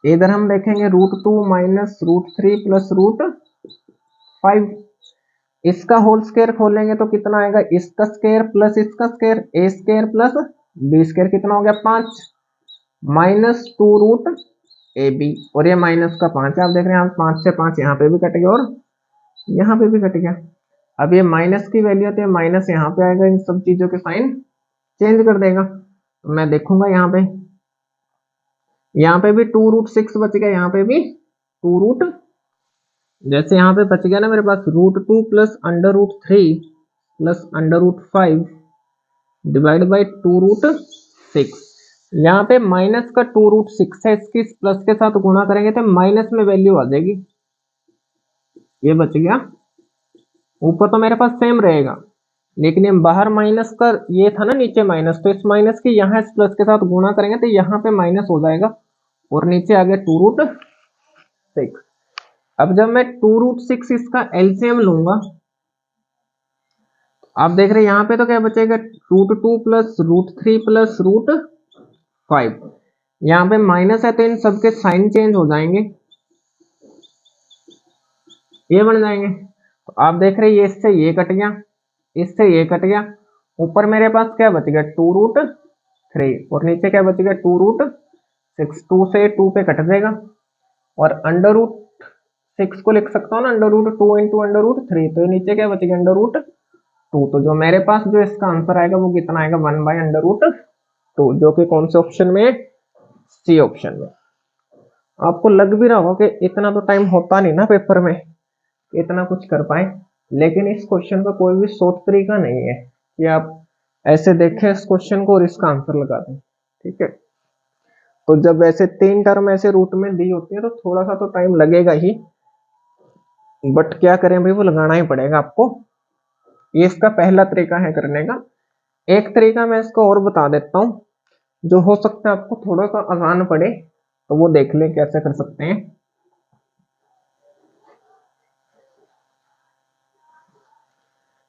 [SPEAKER 1] इधर हम देखेंगे √2 माइनस √3 प्लस √5। इसका होल स्क्वायर खोलेंगे तो कितना आएगा, इसका स्क्वायर प्लस इसका स्क्वायर, ए स्क्वायर प्लस बी स्क्वायर, कितना हो गया 5 माइनस 2√ab, और ये माइनस का 5 है। आप देख रहे हैं 5 से 5 यहाँ पे भी कट गया और यहाँ पे भी कट गया। अब ये माइनस की वैल्यू तो माइनस यहाँ पे आएगा, इन सब चीजों के साइन चेंज कर देगा। तो मैं देखूंगा यहाँ पे भी 2√6 बच गया, यहाँ पे भी 2 जैसे यहाँ पे बच गया ना मेरे पास √2 प्लस √3 प्लस √5 डिवाइड बाई 2√6। यहाँ पे माइनस का 2√6 है, इसकी प्लस के साथ गुणा करेंगे तो माइनस में वैल्यू आ जाएगी, ये बच गया। ऊपर तो मेरे पास सेम रहेगा, लेकिन ये बाहर माइनस का ये था ना, नीचे माइनस, तो इस माइनस की यहाँ इस प्लस के साथ गुणा करेंगे तो यहाँ पे माइनस हो जाएगा और नीचे आ गया 2√6। अब जब मैं 2√6 इसका एलसीएम लूंगा, आप देख रहे हैं यहाँ पे तो क्या बचेगा √2 प्लस √3 प्लस √5। यहाँ पे माइनस है तो इन सबके साइन चेंज हो जाएंगे, ये बन जाएंगे। तो आप देख रहे हैं ये इससे ये कट गया, इससे ये कट गया, ऊपर मेरे पास क्या बच गया 2√3 और नीचे क्या बच गया 2√6। 2 से 2 पे कट जाएगा और √6 को लिख सकता हूँ ना √2 इंटू √3, तो नीचे क्या बच गया √2। तो जो मेरे पास जो इसका आंसर आएगा वो कितना आएगा 1/√2, जो कि कौन से ऑप्शन में है, सी ऑप्शन में। आपको लग भी रहा होगा कि इतना तो टाइम होता नहीं ना पेपर में इतना कुछ कर पाए, लेकिन इस क्वेश्चन का कोई भी शॉर्ट तरीका नहीं है कि आप ऐसे देखें इस क्वेश्चन को और इसका आंसर लगा दें, ठीक है। तो जब ऐसे 3 टर्म ऐसे रूट में दी होती है तो थोड़ा सा तो टाइम लगेगा ही, बट क्या करें भाई, वो लगाना ही पड़ेगा आपको। ये इसका पहला तरीका है करने का। एक तरीका मैं इसको और बता देता हूँ, जो हो सकता है आपको थोड़ा सा आसान पड़े, तो वो देख ले कैसे कर सकते हैं।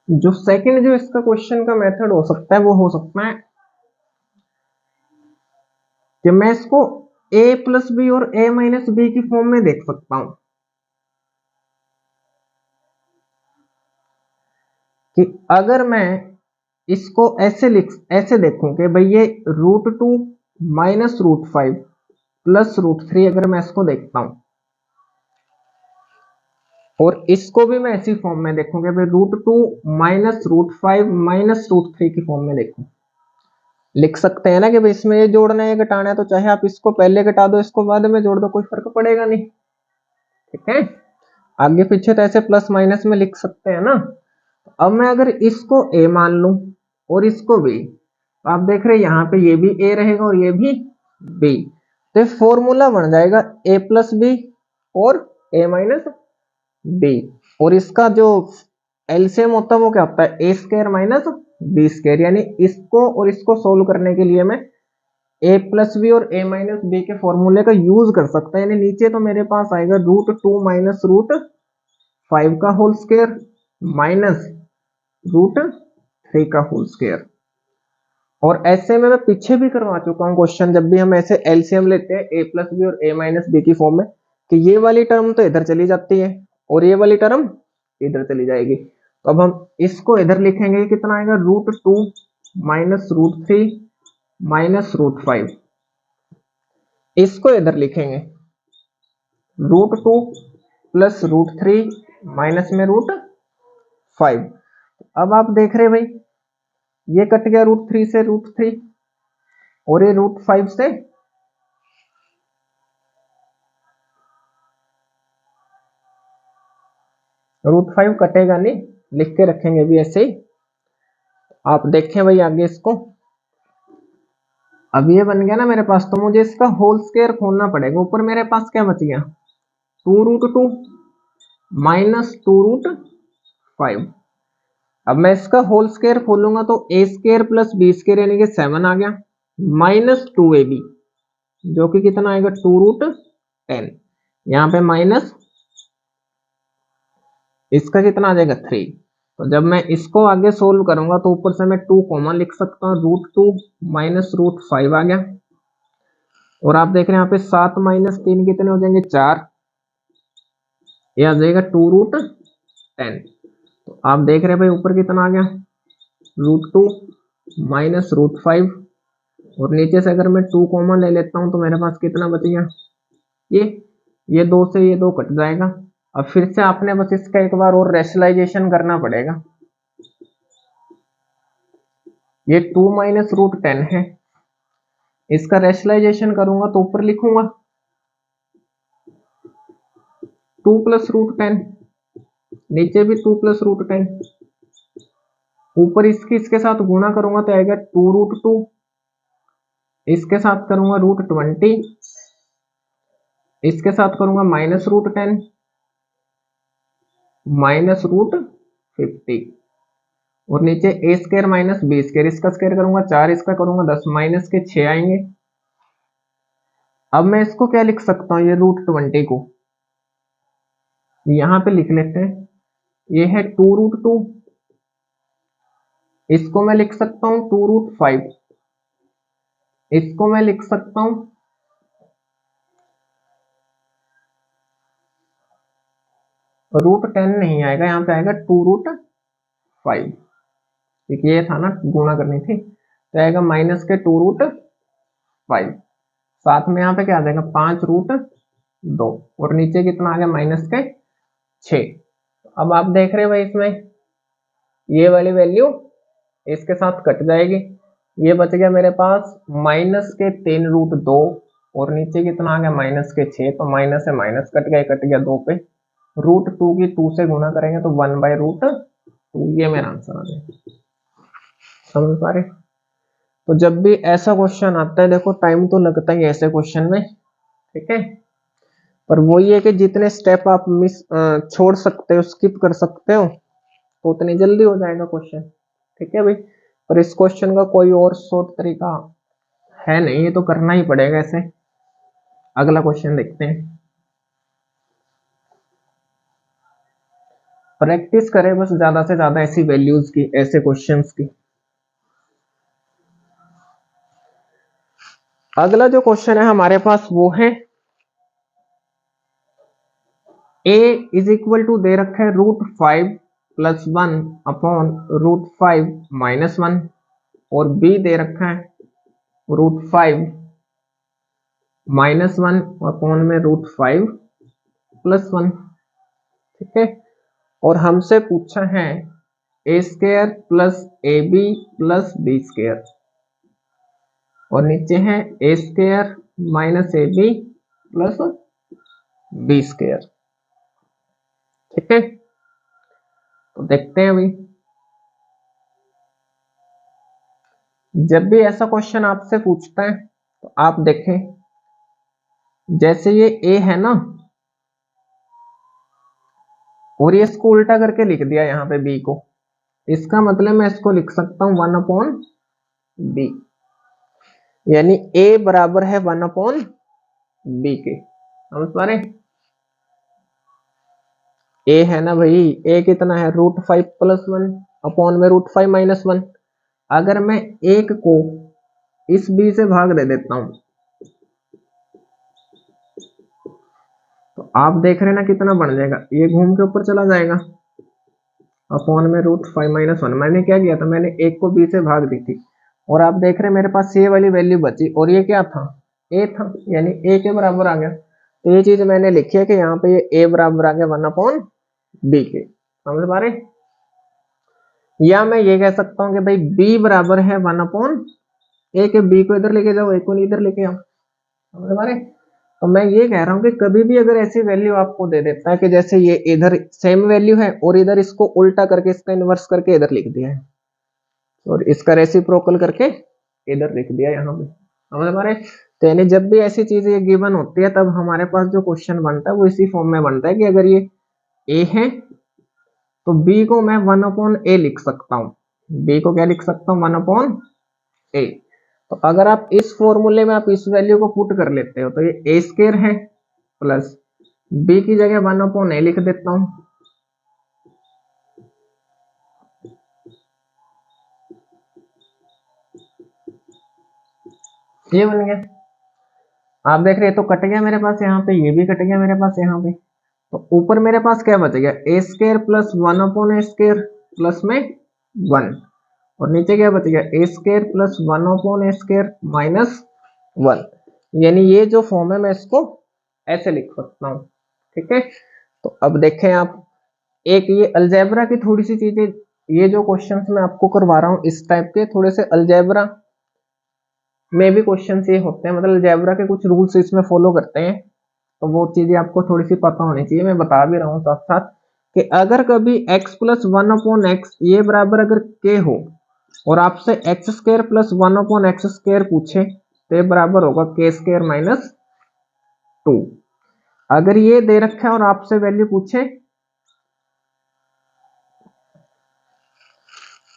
[SPEAKER 1] जो सेकंड जो इसका क्वेश्चन का मेथड हो सकता है वो हो सकता है कि मैं इसको a प्लस बी और a माइनस बी की फॉर्म में देख सकता हूं, कि अगर मैं इसको ऐसे देखूं कि भाई ये √2 माइनस √5 प्लस √3, अगर मैं इसको देखता हूं और इसको भी मैं ऐसी फॉर्म में देखूंगा भाई √2 माइनस √5 माइनस √3 की फॉर्म में देखूं, लिख सकते हैं ना कि भाई इसमें ये जोड़ना है घटाना है, तो चाहे आप इसको पहले घटा दो इसको बाद में जोड़ दो, कोई फर्क पड़ेगा नहीं, ठीक है। आगे पीछे तो ऐसे प्लस माइनस में लिख सकते हैं ना। अब मैं अगर इसको a मान लूं और इसको b, तो आप देख रहे हैं यहाँ पे ये भी a रहेगा और ये भी b, तो फॉर्मूला बन जाएगा a प्लस बी और a माइनस बी, और इसका जो एलसीएम होता है वो क्या होता है ए स्क्वायर माइनस बी स्क्वायर। यानी इसको और इसको सोल्व करने के लिए मैं a प्लस बी और a माइनस बी के फॉर्मूले का यूज कर सकता है। यानी नीचे तो मेरे पास आएगा √2 माइनस √5 का होल स्क्वायर माइनस √3 का होल स्क्वायर। और ऐसे में मैं पीछे भी करवा चुका हूँ क्वेश्चन, जब भी हम ऐसे एलसीएम लेते हैं a प्लस बी और a माइनस बी की फॉर्म में, कि ये वाली टर्म तो इधर चली जाती है और ये वाली टर्म इधर चली जाएगी। तो अब हम इसको इधर लिखेंगे, कितना आएगा √2 माइनस √3 माइनस √5, इसको इधर लिखेंगे √2 प्लस √3 माइनस में √5। अब आप देख रहे भाई ये कट गया √3 से √3 और ये √5 से √5 कटेगा नहीं, लिख के रखेंगे भी ऐसे ही। आप देखें भाई आगे इसको, अब ये बन गया ना मेरे पास, तो मुझे इसका होल स्क्वायर खोलना पड़ेगा। ऊपर मेरे पास क्या बच गया 2√2 माइनस 2√5, अब मैं इसका होल स्क्वायर खोलूंगा तो ए स्क्वायर प्लस बी स्क्वायर यानी कि 7 आ गया, माइनस 2ab जो कि कितना आएगा 2√10, यहाँ पे माइनस इसका कितना आ जाएगा 3। तो जब मैं इसको आगे सोल्व करूंगा तो ऊपर से मैं 2 कॉमन लिख सकता हूँ, √2 माइनस √5 आ गया। और आप देख रहे हैं यहाँ पे 7 माइनस 3 कितने हो जाएंगे 4, ये आ जाएगा 2√10। तो आप देख रहे हैं भाई ऊपर कितना आ गया √2 माइनस √5, और नीचे से अगर मैं 2 कॉमन ले लेता हूं तो मेरे पास कितना बच गया, ये 2 से ये 2 कट जाएगा। अब फिर से आपने बस इसका एक बार और रेशनलाइजेशन करना पड़ेगा। ये 2 माइनस √10 है, इसका रेशनलाइजेशन करूंगा तो ऊपर लिखूंगा 2 प्लस √10, नीचे भी 2 प्लस √10, ऊपर इसके साथ गुणा करूंगा तो आएगा 2√2, इसके साथ करूंगा √20, इसके साथ करूंगा माइनस √10 माइनस √50, और नीचे ए स्क्वायर माइनस बी स्क्वायर, इसका स्क्वायर करूंगा 4, इसका करूंगा 10, माइनस के 6 आएंगे। अब मैं इसको क्या लिख सकता हूँ, ये √20 को यहां पे लिख लेते हैं, ये है 2√2, इसको मैं लिख सकता हूँ 2√5, इसको मैं लिख सकता हूँ √10 नहीं आएगा, यहाँ पे आएगा 2√5, क्योंकि ये था ना गुणा करनी थी, तो आएगा माइनस के 2√5, साथ में यहाँ पे क्या आ जाएगा 5√2, और नीचे कितना आ गया माइनस के 6। अब आप देख रहे हो भाई इसमें ये वाली वैल्यू इसके साथ कट जाएगी, ये बच गया मेरे पास माइनस के 3√2, और नीचे कितना आ गया माइनस के 6, तो माइनस से माइनस कट गया 2 पे, √2 की 2 से गुणा करेंगे तो 1/√2, ये मेरा आंसर आ जाएगा। समझ पा रहे? तो जब भी ऐसा क्वेश्चन आता है, देखो टाइम तो लगता ही है ऐसे क्वेश्चन में, ठीक है, पर वो ये है कि जितने स्टेप आप छोड़ सकते हो, स्किप कर सकते हो, तो उतनी जल्दी हो जाएगा क्वेश्चन, ठीक है भाई। पर इस क्वेश्चन का कोई और शॉर्ट तरीका है नहीं, ये तो करना ही पड़ेगा ऐसे। अगला क्वेश्चन देखते हैं, प्रैक्टिस करें बस ज्यादा से ज्यादा ऐसी वैल्यूज की, ऐसे क्वेश्चंस की। अगला जो क्वेश्चन है हमारे पास वो है a इज इक्वल टू दे रखा है √5 प्लस 1 अपॉन √5 माइनस 1, और b दे रखा है √5 माइनस 1 अपॉन में √5 प्लस 1, ठीक है। और हमसे पूछा है a square plus ab plus b square, और नीचे है a square minus ab plus b square, ठीक है। तो देखते हैं अभी, जब भी ऐसा क्वेश्चन आपसे पूछता है तो आप देखें, जैसे ये a है ना, और ये इसको उल्टा करके लिख दिया यहाँ पे b को, इसका मतलब मैं इसको लिख सकता हूँ 1/b, यानी a बराबर है 1/b के। समझ पा रहे? a है ना भाई, a कितना है √5 प्लस 1 अपॉन में √5 माइनस 1, अगर मैं एक को इस b से भाग दे देता हूं तो आप देख रहे हैं ना कितना बन जाएगा, ये घूम के ऊपर चला जाएगा अपॉन में √5 माइनस 1। मैंने क्या किया था, मैंने एक को b से भाग दी थी, और आप देख रहे हैं मेरे पास ये वाली वैल्यू बची, और ये क्या था a था, यानी a के बराबर आ गया। तो ये चीज मैंने लिखी है कि यहाँ पे ये a बराबर आ गया 1/b के। समझ पा रहे? या मैं ये कह सकता हूँ कि भाई b बराबर है 1/a के, b को इधर लेके जाओ, a को इधर लेके आओ। समझ पा रहे? तो मैं ये कह रहा हूँ कि कभी भी अगर ऐसी वैल्यू आपको दे देता है कि जैसे ये इधर सेम वैल्यू है और इधर इसको उल्टा करके इसका इनवर्स करके इधर लिख दिया है, और इसका रेसिप्रोकल करके इधर लिख दिया यहाँ पे। समझ पा रहे? तो यानी जब भी ऐसी चीज ये गिवन होती है तब हमारे पास जो क्वेश्चन बनता है वो इसी फॉर्म में बनता है कि अगर ये a है तो b को मैं 1/a लिख सकता हूँ। b को क्या लिख सकता हूँ? 1/a। तो अगर आप इस फॉर्मूले में आप इस वैल्यू को पुट कर लेते हो तो ये a स्क्वायर है प्लस b की जगह 1/a लिख देता हूँ। ये बन गया। आप देख रहे हैं तो कट गया मेरे पास यहाँ पे, ये भी कट गया मेरे पास यहाँ पे। तो ऊपर मेरे पास क्या बच गया? a square plus 1/a square plus में 1, और नीचे क्या बच गया? a square plus 1/a square minus 1। यानी ये जो फॉर्म है मैं इसको ऐसे लिख सकता हूँ। ठीक है, तो अब देखें आप, एक ये अलजेब्रा की थोड़ी सी चीजें, ये जो क्वेश्चंस मैं आपको करवा रहा हूँ इस टाइप के थोड़े से अलजेब्रा में भी क्वेश्चंस ये होते हैं, मतलब अलजेब्रा के कुछ रूल्स इसमें फॉलो करते हैं, तो वो चीजें आपको थोड़ी सी पता होनी चाहिए। मैं बता भी रहा हूँ साथ साथ कि अगर कभी x प्लस 1/x ये बराबर अगर k हो और आपसे x square plus 1/x square पूछे तो ये बराबर होगा k स्क्वायर माइनस 2। अगर ये दे रखा है और आपसे वैल्यू पूछे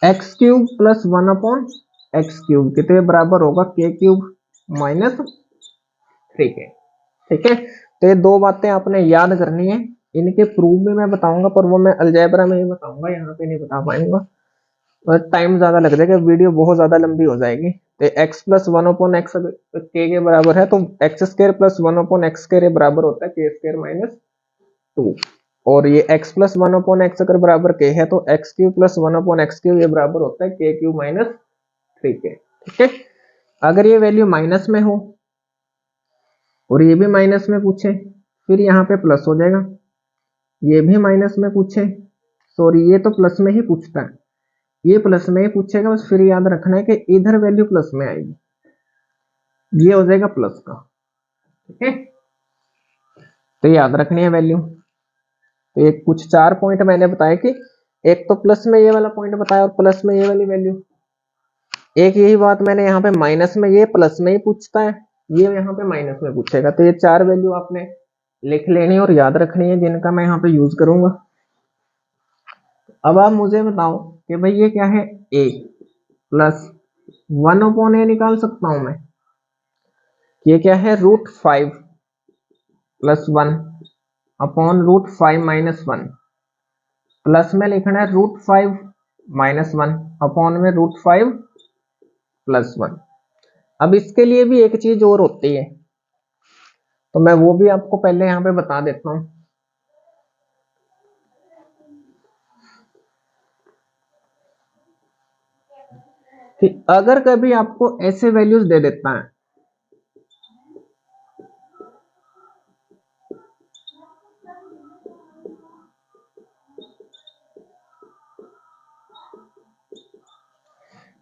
[SPEAKER 1] x cube plus 1/x cube की तो ये बराबर होगा k क्यूब माइनस 3k। ठीक है, तो ये दो बातें आपने याद करनी है। इनके प्रूफ भी मैं बताऊंगा, पर वो मैं अलजेब्रा में ही बताऊंगा, यहाँ पे नहीं बता पाऊंगा और टाइम ज्यादा लग जाएगा, वीडियो बहुत ज्यादा लंबी हो जाएगी। तो x प्लस 1/x k के बराबर है तो x square plus 1/x square बराबर होता है k स्क्वायर माइनस 2। और ये x प्लस 1/x अगर बराबर k है तो x cube plus 1/x cube ये बराबर होता है k क्यूब माइनस 3k। ठीक है, अगर ये वैल्यू माइनस में हो और ये भी माइनस में पूछे फिर यहाँ पे प्लस हो जाएगा, ये भी माइनस में पूछे, सॉरी ये तो प्लस में ही पूछता है, ये प्लस में ही पूछेगा, बस फिर याद रखना है कि इधर वैल्यू प्लस में आएगी, ये हो जाएगा प्लस का। ठीक है, तो याद रखनी है वैल्यू। तो ये कुछ 4 पॉइंट मैंने बताया कि एक तो प्लस में ये वाला पॉइंट बताया और प्लस में ये वाली वैल्यू, एक यही बात मैंने यहाँ पे माइनस में, ये प्लस में ही पूछता है, ये यहाँ पे माइनस में पूछेगा। तो ये 4 वैल्यू आपने लिख लेनी और याद रखनी है जिनका मैं यहाँ पे यूज करूंगा। अब आप मुझे बताओ कि भाई ये क्या है? a प्लस 1/a निकाल सकता हूं मैं, ये क्या है? √5 प्लस 1 अपॉन √5 माइनस 1, प्लस में लिखना है √5 माइनस 1 अपॉन में √5 प्लस 1। अब इसके लिए भी एक चीज और होती है, तो मैं वो भी आपको पहले यहाँ पे बता देता हूँ। कि अगर कभी आपको ऐसे वैल्यूज दे देता है,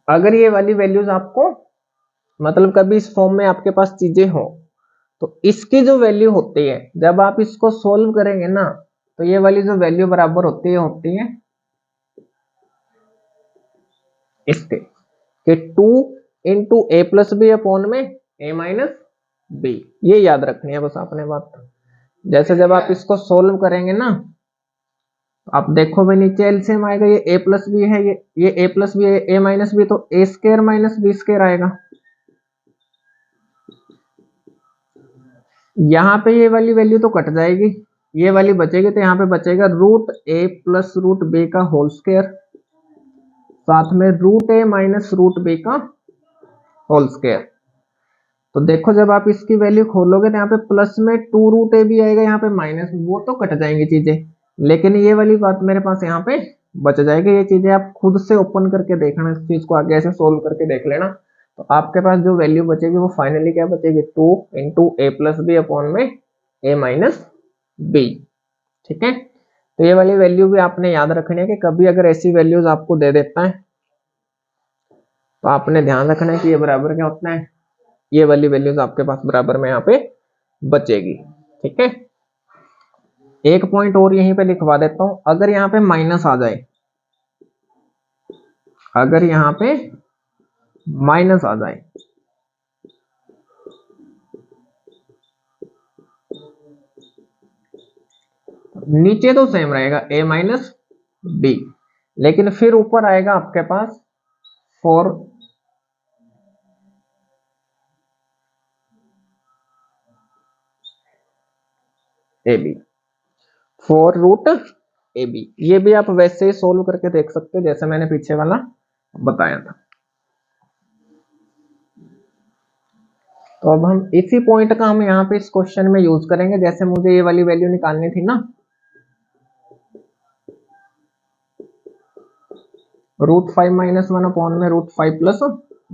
[SPEAKER 1] अगर ये वाली वैल्यूज आपको, मतलब कभी इस फॉर्म में आपके पास चीजें हो, तो इसकी जो वैल्यू होती है जब आप इसको सोल्व करेंगे ना, तो ये वाली जो वैल्यू बराबर होती है इसके, कि 2 इंटू ए प्लस बी अपॉन में ए माइनस बी। ये याद रखनी है बस आपने बात। जैसे जब आप इसको सोल्व करेंगे ना, आप देखो भाई नीचे एलसीएम आएगा, ये ए प्लस बी है, ये ए प्लस बी है, ए माइनस बी, तो ए स्क्वायर माइनस बी स्क्वायर आएगा। यहाँ पे ये वाली वैल्यू तो कट जाएगी, ये वाली बचेगी, तो यहाँ पे बचेगा √a प्लस √b का होल स्क्वायर साथ में √a माइनस √b का होल स्क्वायर। तो देखो जब आप इसकी वैल्यू खोलोगे तो यहाँ पे प्लस में 2√a भी आएगा, यहाँ पे माइनस, वो तो कट जाएंगी चीजें, लेकिन ये वाली बात मेरे पास यहाँ पे बच जाएगी। ये चीजें आप खुद से ओपन करके देखना, इस चीज को आगे ऐसे सोल्व करके देख लेना, तो आपके पास जो वैल्यू बचेगी वो फाइनली क्या बचेगी? 2 इंटू ए प्लस बी अपॉन में ए माइनस बी। ठीक है, तो ये वाली वैल्यू भी आपने याद रखनी है कि कभी अगर ऐसी वैल्यूज आपको दे देता है तो आपने ध्यान रखना है कि ये बराबर क्या होता है, ये वाली वैल्यूज आपके पास बराबर में यहाँ पे बचेगी। ठीक है, एक पॉइंट और यहीं पे लिखवा देता हूं, अगर यहाँ पे माइनस आ जाए, अगर यहाँ पे माइनस आ जाए नीचे तो सेम रहेगा a माइनस बी, लेकिन फिर ऊपर आएगा आपके पास 4 A B, 4 root A B. ये भी आप वैसे ही सोल्व करके देख सकते हो जैसे मैंने पीछे वाला बताया था। तो अब हम इसी पॉइंट का हम यहाँ पे इस क्वेश्चन में यूज करेंगे। जैसे मुझे ये वाली वैल्यू निकालनी थी ना, √5 - 1 अपॉन में √5 +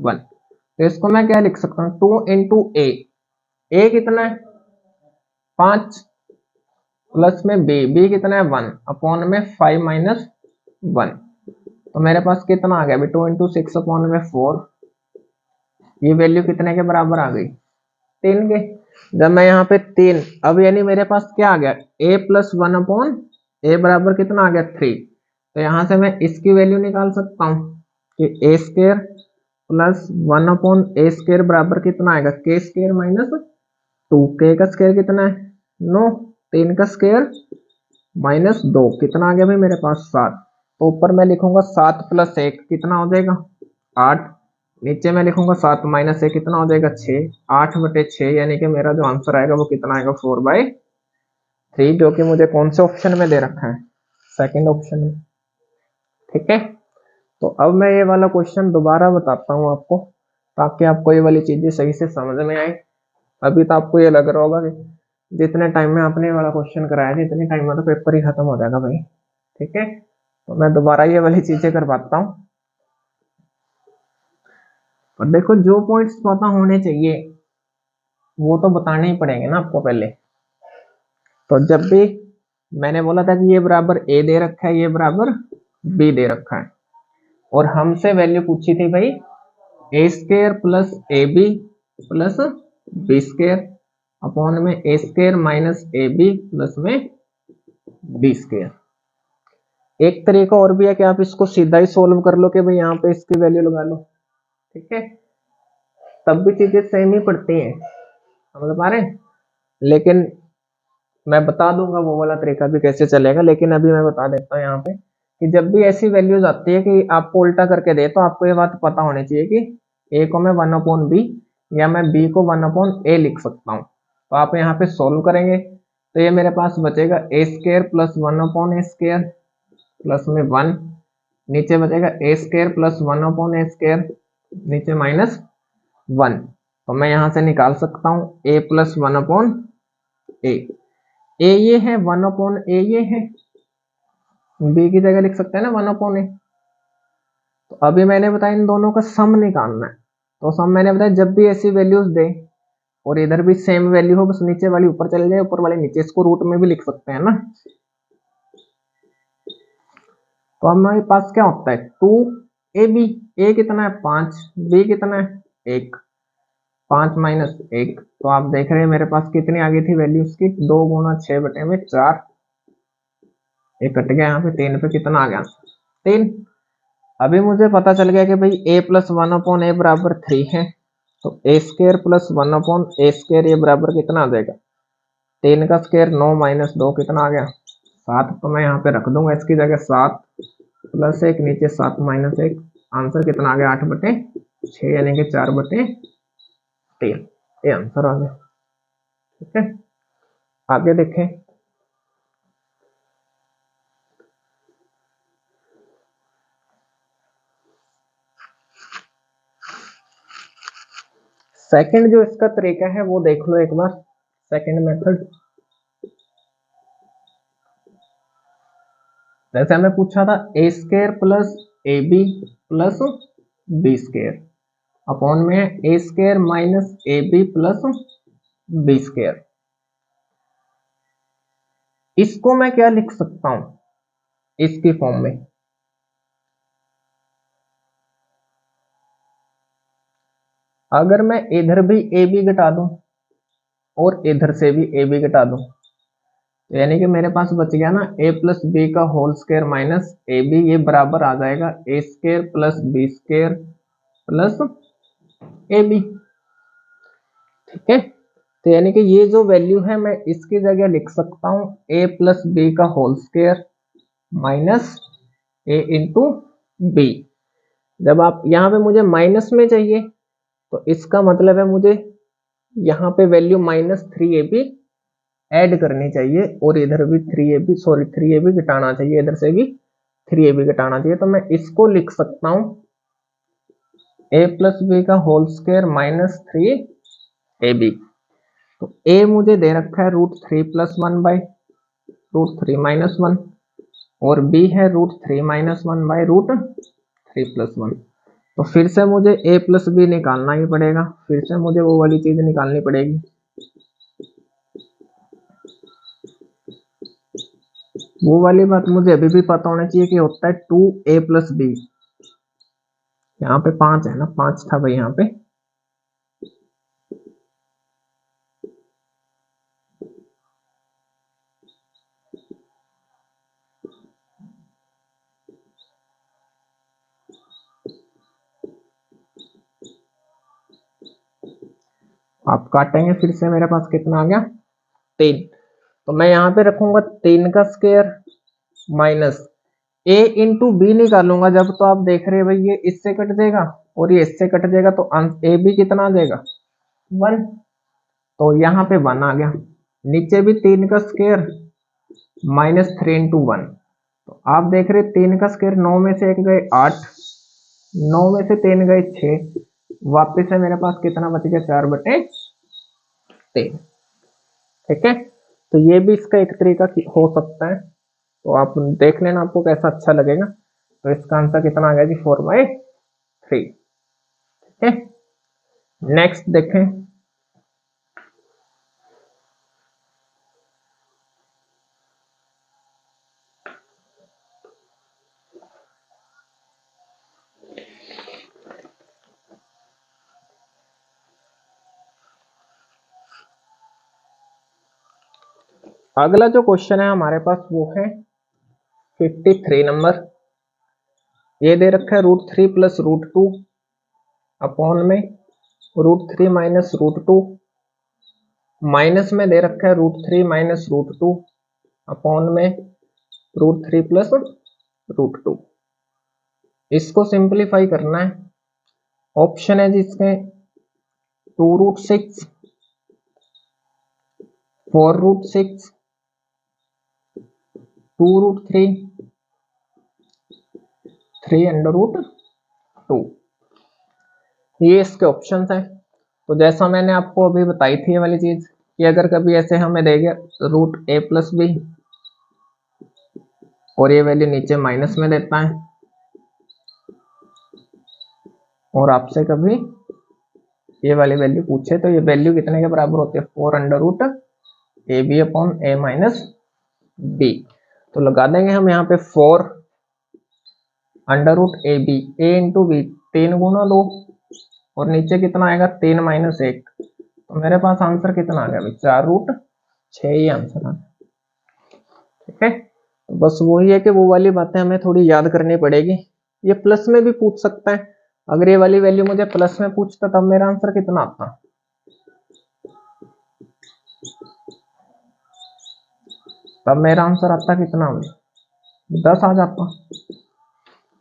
[SPEAKER 1] 1, तो इसको मैं क्या लिख सकता हूँ, 2 इंटू ए कितना है 5, प्लस में बी कितना है 1 अपॉन में 5 - 1, तो मेरे पास कितना आ गया अभी 2 इंटू 6 अपॉन में 4, ये वैल्यू कितने के बराबर आ गई 3 के। जब मैं यहाँ पे 3, अब यानी मेरे पास क्या आ गया a + 1 अपॉन ए बराबर कितना आ गया 3, तो यहाँ से मैं इसकी वैल्यू निकाल सकता हूँ कि a² + 1 अपॉन a² बराबर कितना आएगा k² - 2, k का स्क्वायर कितना है 9, 3 का स्क्वायर -2, कितना आ गया भाई मेरे पास 7, तो ऊपर मैं लिखूंगा 7 + 1 कितना हो जाएगा 8, नीचे मैं लिखूंगा 7 - 1 कितना हो जाएगा 6, 8/6, यानी कि मेरा जो आंसर आएगा वो कितना आएगा 4/3, जो कि मुझे कौन से ऑप्शन में दे रखा है, सेकंड ऑप्शन में। ठीक है, तो अब मैं ये वाला क्वेश्चन दोबारा बताता हूँ आपको, ताकि आपको ये वाली चीजें सही से समझ में आए। अभी तो आपको ये लग रहा होगा कि जितने टाइम में आपने ये वाला क्वेश्चन कराया था इतने टाइम में तो पेपर ही खत्म हो जाएगा भाई। ठीक है, तो मैं दोबारा ये वाली चीजें करवाता हूँ। और देखो जो पॉइंट्स पता होने चाहिए वो तो बताने ही पड़ेंगे ना आपको पहले। तो जब भी मैंने बोला था कि ये बराबर ए दे रखा है, ये बराबर बी दे रखा है, और हमसे वैल्यू पूछी थी भाई a² + ab + b² अपॉन में a² - ab प्लस में b²। एक तरीका और भी है कि आप इसको सीधा ही सोल्व कर लो कि भाई यहाँ पे इसकी वैल्यू लगा लो। ठीक है, तब भी चीजें सेम ही पड़ती हैं, समझ पा रहे हैं। लेकिन मैं बता दूंगा वो वाला तरीका भी कैसे चलेगा, लेकिन अभी मैं बता देता हूँ यहाँ पे कि जब भी ऐसी वैल्यूज आती है कि आपको उल्टा करके दे, तो आपको ये बात पता होनी चाहिए कि a को मैं 1/b या मैं b को 1/a लिख सकता हूँ। तो आप यहाँ पे सोल्व करेंगे तो ये मेरे पास बचेगा a² + 1/a² प्लस में 1, नीचे बचेगा a² + 1/a², नीचे -1, तो मैं यहाँ से निकाल सकता हूँ a + 1/a। ए ये है 1/a, ये है b की जगह लिख सकते हैं ना 1/a। तो अभी मैंने बताया इन दोनों का सम निकालना है, तो सम मैंने बताया जब भी ऐसी वैल्यूज दे और इधर भी सेम वैल्यू हो, बस नीचे वाली ऊपर चले जाए ऊपर वाली नीचे, इसको रूट में भी लिख सकते हैं ना। तो अब हमारे पास क्या होता है 2ab, a कितना है 5, b कितना है 1, 5 - 1, तो आप देख रहे हैं मेरे पास कितनी आ गई थी वैल्यू उसकी 2 × 6/4, एक कट गया यहाँ पे 3 पे कितना आ गया 3। अभी मुझे पता चल गया कि भाई a + 1/a बराबर 3 है, तो a² + 1/a² ये बराबर कितना आ जाएगा 3 का स्क्वायर 9 - 2 कितना आ गया 7, तो मैं यहाँ पे रख दूंगा इसकी जगह 7 + 1, नीचे 7 - 1, आंसर कितना आ गया 8/6, यानी कि 4/3, ये आंसर आ गया। ठीक है, आगे देखें। सेकंड जो इसका तरीका है वो देख लो एक बार, सेकंड मेथड। जैसे हमें पूछा था a² + ab + b² अपॉन में a² - ab + b², इसको मैं क्या लिख सकता हूं इसकी फॉर्म में। अगर मैं इधर भी ab घटा दूं और इधर से भी ab घटा दूं, तो यानी कि मेरे पास बच गया ना a + b का होल स्क्वायर माइनस ab, ये बराबर आ जाएगा a² + b² प्लस ab। ठीक है, तो यानी कि ये जो वैल्यू है मैं इसकी जगह लिख सकता हूँ a + b का होल स्क्वायर माइनस ए इंटू बी। जब आप यहाँ पे मुझे माइनस में चाहिए तो इसका मतलब है मुझे यहाँ पे वैल्यू -3ab ऐड करनी चाहिए और इधर भी 3ab घटाना चाहिए, इधर से भी 3ab घटाना चाहिए। तो मैं इसको लिख सकता हूँ a प्लस बी का होल स्क्वायर -3ab। तो a मुझे दे रखा है √3 + 1/√3 - 1 और b है √3 - 1/√3 + 1। तो फिर से मुझे a प्लस बी निकालना ही पड़ेगा, फिर से मुझे वो वाली चीज निकालनी पड़ेगी। वो वाली बात मुझे अभी भी पता होना चाहिए कि होता है 2a + b। यहाँ पे 5 है ना, 5 था भाई यहाँ पे। आप काटेंगे फिर से, मेरे पास कितना आ गया 3। तो मैं यहाँ पे रखूंगा 3 का square minus a into B निकालूंगा जब, तो आप देख रहे हैं भाई ये इससे कट जाएगा और ये इससे कट जाएगा, तो ए बी कितना आ जाएगा 1। तो यहाँ पे 1 आ गया। नीचे भी 3 का स्क्वायर -3 इंटू 1। तो आप देख रहे 3 का स्क्वायर 9 में से 1 गए 8, 9 में से 3 गए 6, वापिस से मेरे पास कितना बच गया 4/3। ठीक है, तो ये भी इसका एक तरीका हो सकता है, तो आप देख लेना आपको कैसा अच्छा लगेगा। तो इसका आंसर कितना आ गया जी 4/3। ठीक है, नेक्स्ट देखें। अगला जो क्वेश्चन है हमारे पास वो है 53 नंबर। ये दे रखा है √3 + √2 अपॉन में √3 - √2, माइनस में दे रखा है √3 - √2 अपॉन में √3 + √2। इसको सिंप्लीफाई करना है। ऑप्शन है जिसमें 2√6, 4√6, 2√3, 3√2। ये इसके ऑप्शंस हैं। तो जैसा मैंने आपको अभी बताई थी ये वाली चीज कि अगर कभी ऐसे हमें देगा √a + b और ये वैल्यू नीचे माइनस में देता है, और आपसे कभी ये वाली वैल्यू पूछे तो ये वैल्यू कितने के बराबर होती है 4√ab अपॉन a - b। तो लगा देंगे हम यहाँ पे 4√ab a इंटू बी, 3 × 2 और नीचे कितना आएगा 3 - 1। तो मेरे पास आंसर कितना आ गया भाई 4√6 ही आंसर आ गया। ठीक है, तो बस वही है कि वो वाली बातें हमें थोड़ी याद करनी पड़ेगी। ये प्लस में भी पूछ सकता है, अगर ये वाली वैल्यू मुझे प्लस में पूछता तब मेरा आंसर कितना आता, तब मेरा आंसर आता कितना 10 आ जाता।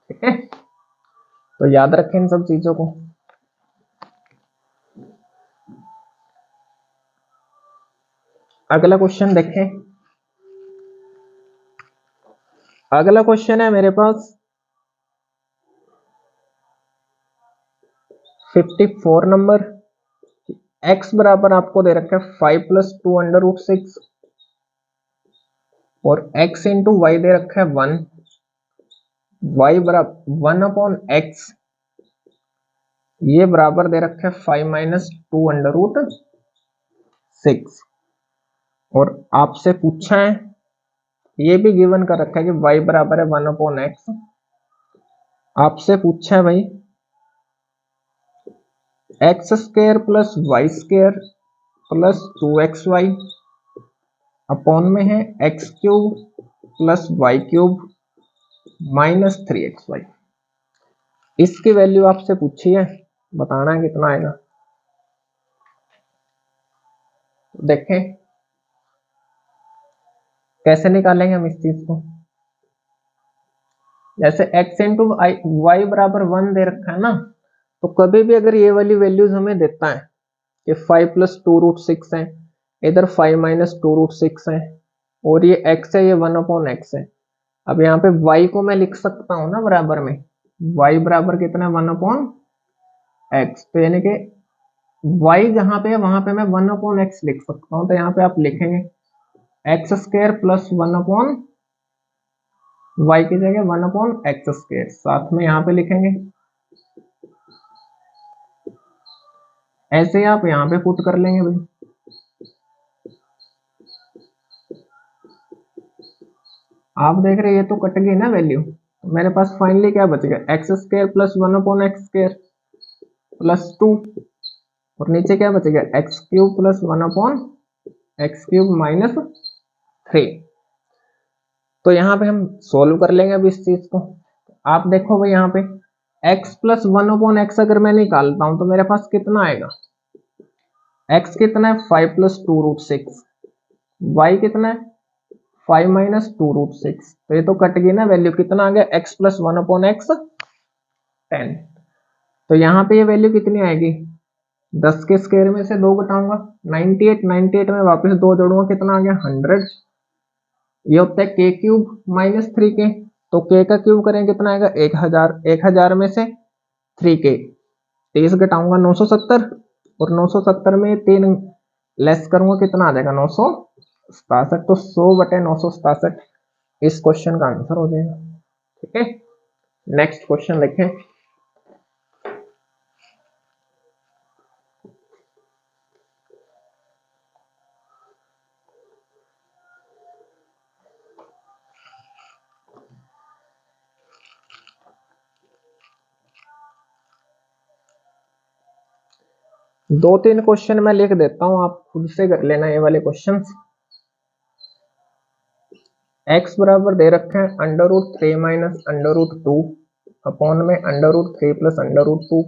[SPEAKER 1] ठीक है, तो याद रखें इन सब चीजों को। अगला क्वेश्चन देखें। अगला क्वेश्चन है मेरे पास 54 नंबर। x बराबर आपको दे रखा है 5 + 2√6 और x इंटू वाई दे रखा है 1, y बराबर 1/x, ये बराबर दे रखा है 5 - 2√6। और आपसे पूछा है, ये भी गिवन कर रखा है कि y बराबर है 1/x। आपसे पूछा है भाई x² + y² + 2xy अपॉन में है x³ + y³ - 3xy। इसकी वैल्यू आपसे पूछी है, बताना है कितना आएगा। देखें कैसे निकालेंगे हम इस चीज को। जैसे x इंटू वाई बराबर 1 दे रखा है ना, तो कभी भी अगर ये वाली वैल्यूज हमें देता है कि 5 प्लस 2√6 है, इधर 5 माइनस 2√6 है, और ये x है, ये 1/x है। अब यहाँ पे y को मैं लिख सकता हूँ ना बराबर में, y बराबर कितना है 1/x, तो यानी कि y जहाँ पे है वहां पे मैं 1/x लिख सकता हूँ। तो यहाँ पे आप लिखेंगे x² प्लस 1/y की जगह 1/x², साथ में यहाँ पे लिखेंगे, ऐसे आप यहाँ पे पुट कर लेंगे भाई। आप देख रहे हैं ये तो कट गई ना वैल्यू, तो मेरे पास फाइनली क्या बच गया, x² प्लस 1/x² प्लस 2, और नीचे क्या बच गया, x³ प्लस 1/x³ माइनस 3। तो यहाँ पे हम सोल्व कर लेंगे अब इस चीज को। आप देखो भाई यहाँ पे x प्लस 1/x अगर मैं निकालता हूं तो मेरे पास कितना आएगा, x कितना है 5 प्लस 2√6, y कितना है 5 माइनस 2√6, तो ये तो कट गई ना वैल्यू, कितना आ गया x प्लस 1/x 10। तो यहाँ पे ये वैल्यू कितनी आएगी, 10 के स्क्वायर में से 2 घटाऊंगा 98, 98 में वापस 2 जोड़ूंगा, कितना आ गया 100। ये होता है k क्यूब माइनस 3k, तो k का क्यूब करें कितना आएगा 1000, 1000 में से 3k 30 घटाऊंगा 970, और 970 में 3 लेस करूंगा कितना आ जाएगा 967, तो 100/967 इस क्वेश्चन का आंसर हो जाएगा। ठीक है, नेक्स्ट क्वेश्चन लिखें। दो तीन क्वेश्चन मैं लिख देता हूं, आप खुद से कर लेना ये वाले क्वेश्चन। x बराबर दे रखे हैं √3 माइनस √2 अपॉन में √3 प्लस √2,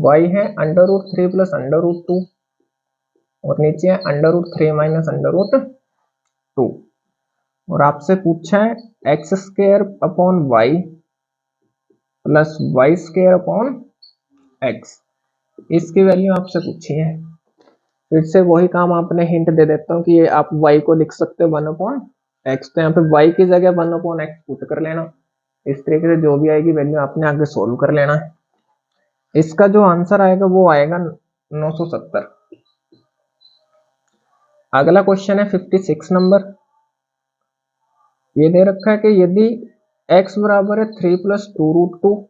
[SPEAKER 1] y है √3 प्लस √2, और नीचे है √3 माइनस √2, और आपसे पूछा है x² upon Y plus y² अपॉन x, इसकी वैल्यू आपसे पूछी है। फिर से वही काम आपने हिंट दे देता हूँ कि ये आप y को लिख सकते हो 1/x, तो यहाँ पे y की जगह 1/x पुट कर लेना। इस तरीके से जो भी आएगी वैल्यू आपने आगे सोल्व कर लेना है। इसका जो आंसर आएगा वो आएगा 970। अगला क्वेश्चन है 56 नंबर। ये दे रखा है कि यदि x बराबर है 3 प्लस 2√2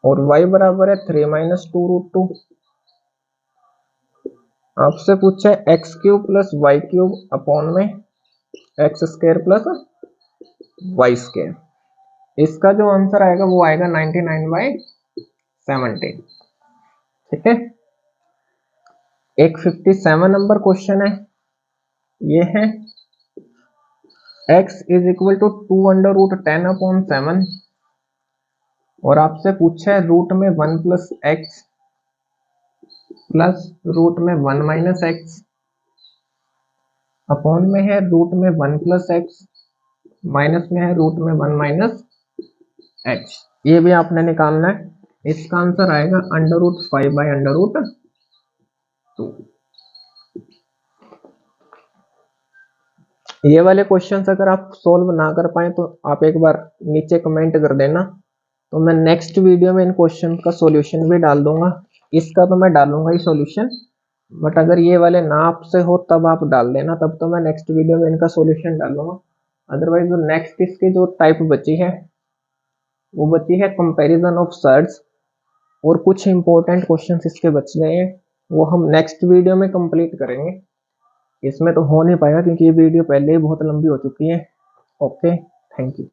[SPEAKER 1] और y बराबर है 3 माइनस 2√2, आपसे पूछा है x³ प्लस y³ अपॉन में x² प्लस y², इसका जो आंसर आएगा वो आएगा 99/70। ठीक है, एक 57 नंबर क्वेश्चन है, ये है x इज इक्वल टू 2√10/7, और आपसे पूछा है रूट में 1 प्लस एक्स प्लस रूट में 1 माइनस एक्स अपॉन में है रूट में 1 प्लस एक्स माइनस में है रूट में 1 माइनस एक्स। ये भी आपने निकालना है। इसका आंसर आएगा √5/√2। ये वाले क्वेश्चंस अगर आप सोल्व ना कर पाए तो आप एक बार नीचे कमेंट कर देना, तो मैं नेक्स्ट वीडियो में इन क्वेश्चन का सॉल्यूशन भी डाल दूंगा। इसका तो मैं डालूंगा ही सॉल्यूशन, बट अगर ये वाले ना आपसे हो तब आप डाल देना, तब तो मैं नेक्स्ट वीडियो में इनका सॉल्यूशन डालूंगा। अदरवाइज जो नेक्स्ट इसकी जो टाइप बची है वो बची है कंपैरिजन ऑफ सर्च, और कुछ इंपॉर्टेंट क्वेश्चंस इसके बच गए हैं, वो हम नेक्स्ट वीडियो में कंप्लीट करेंगे। इसमें तो हो नहीं पाएगा क्योंकि ये वीडियो पहले ही बहुत लंबी हो चुकी है। Okay, thank you.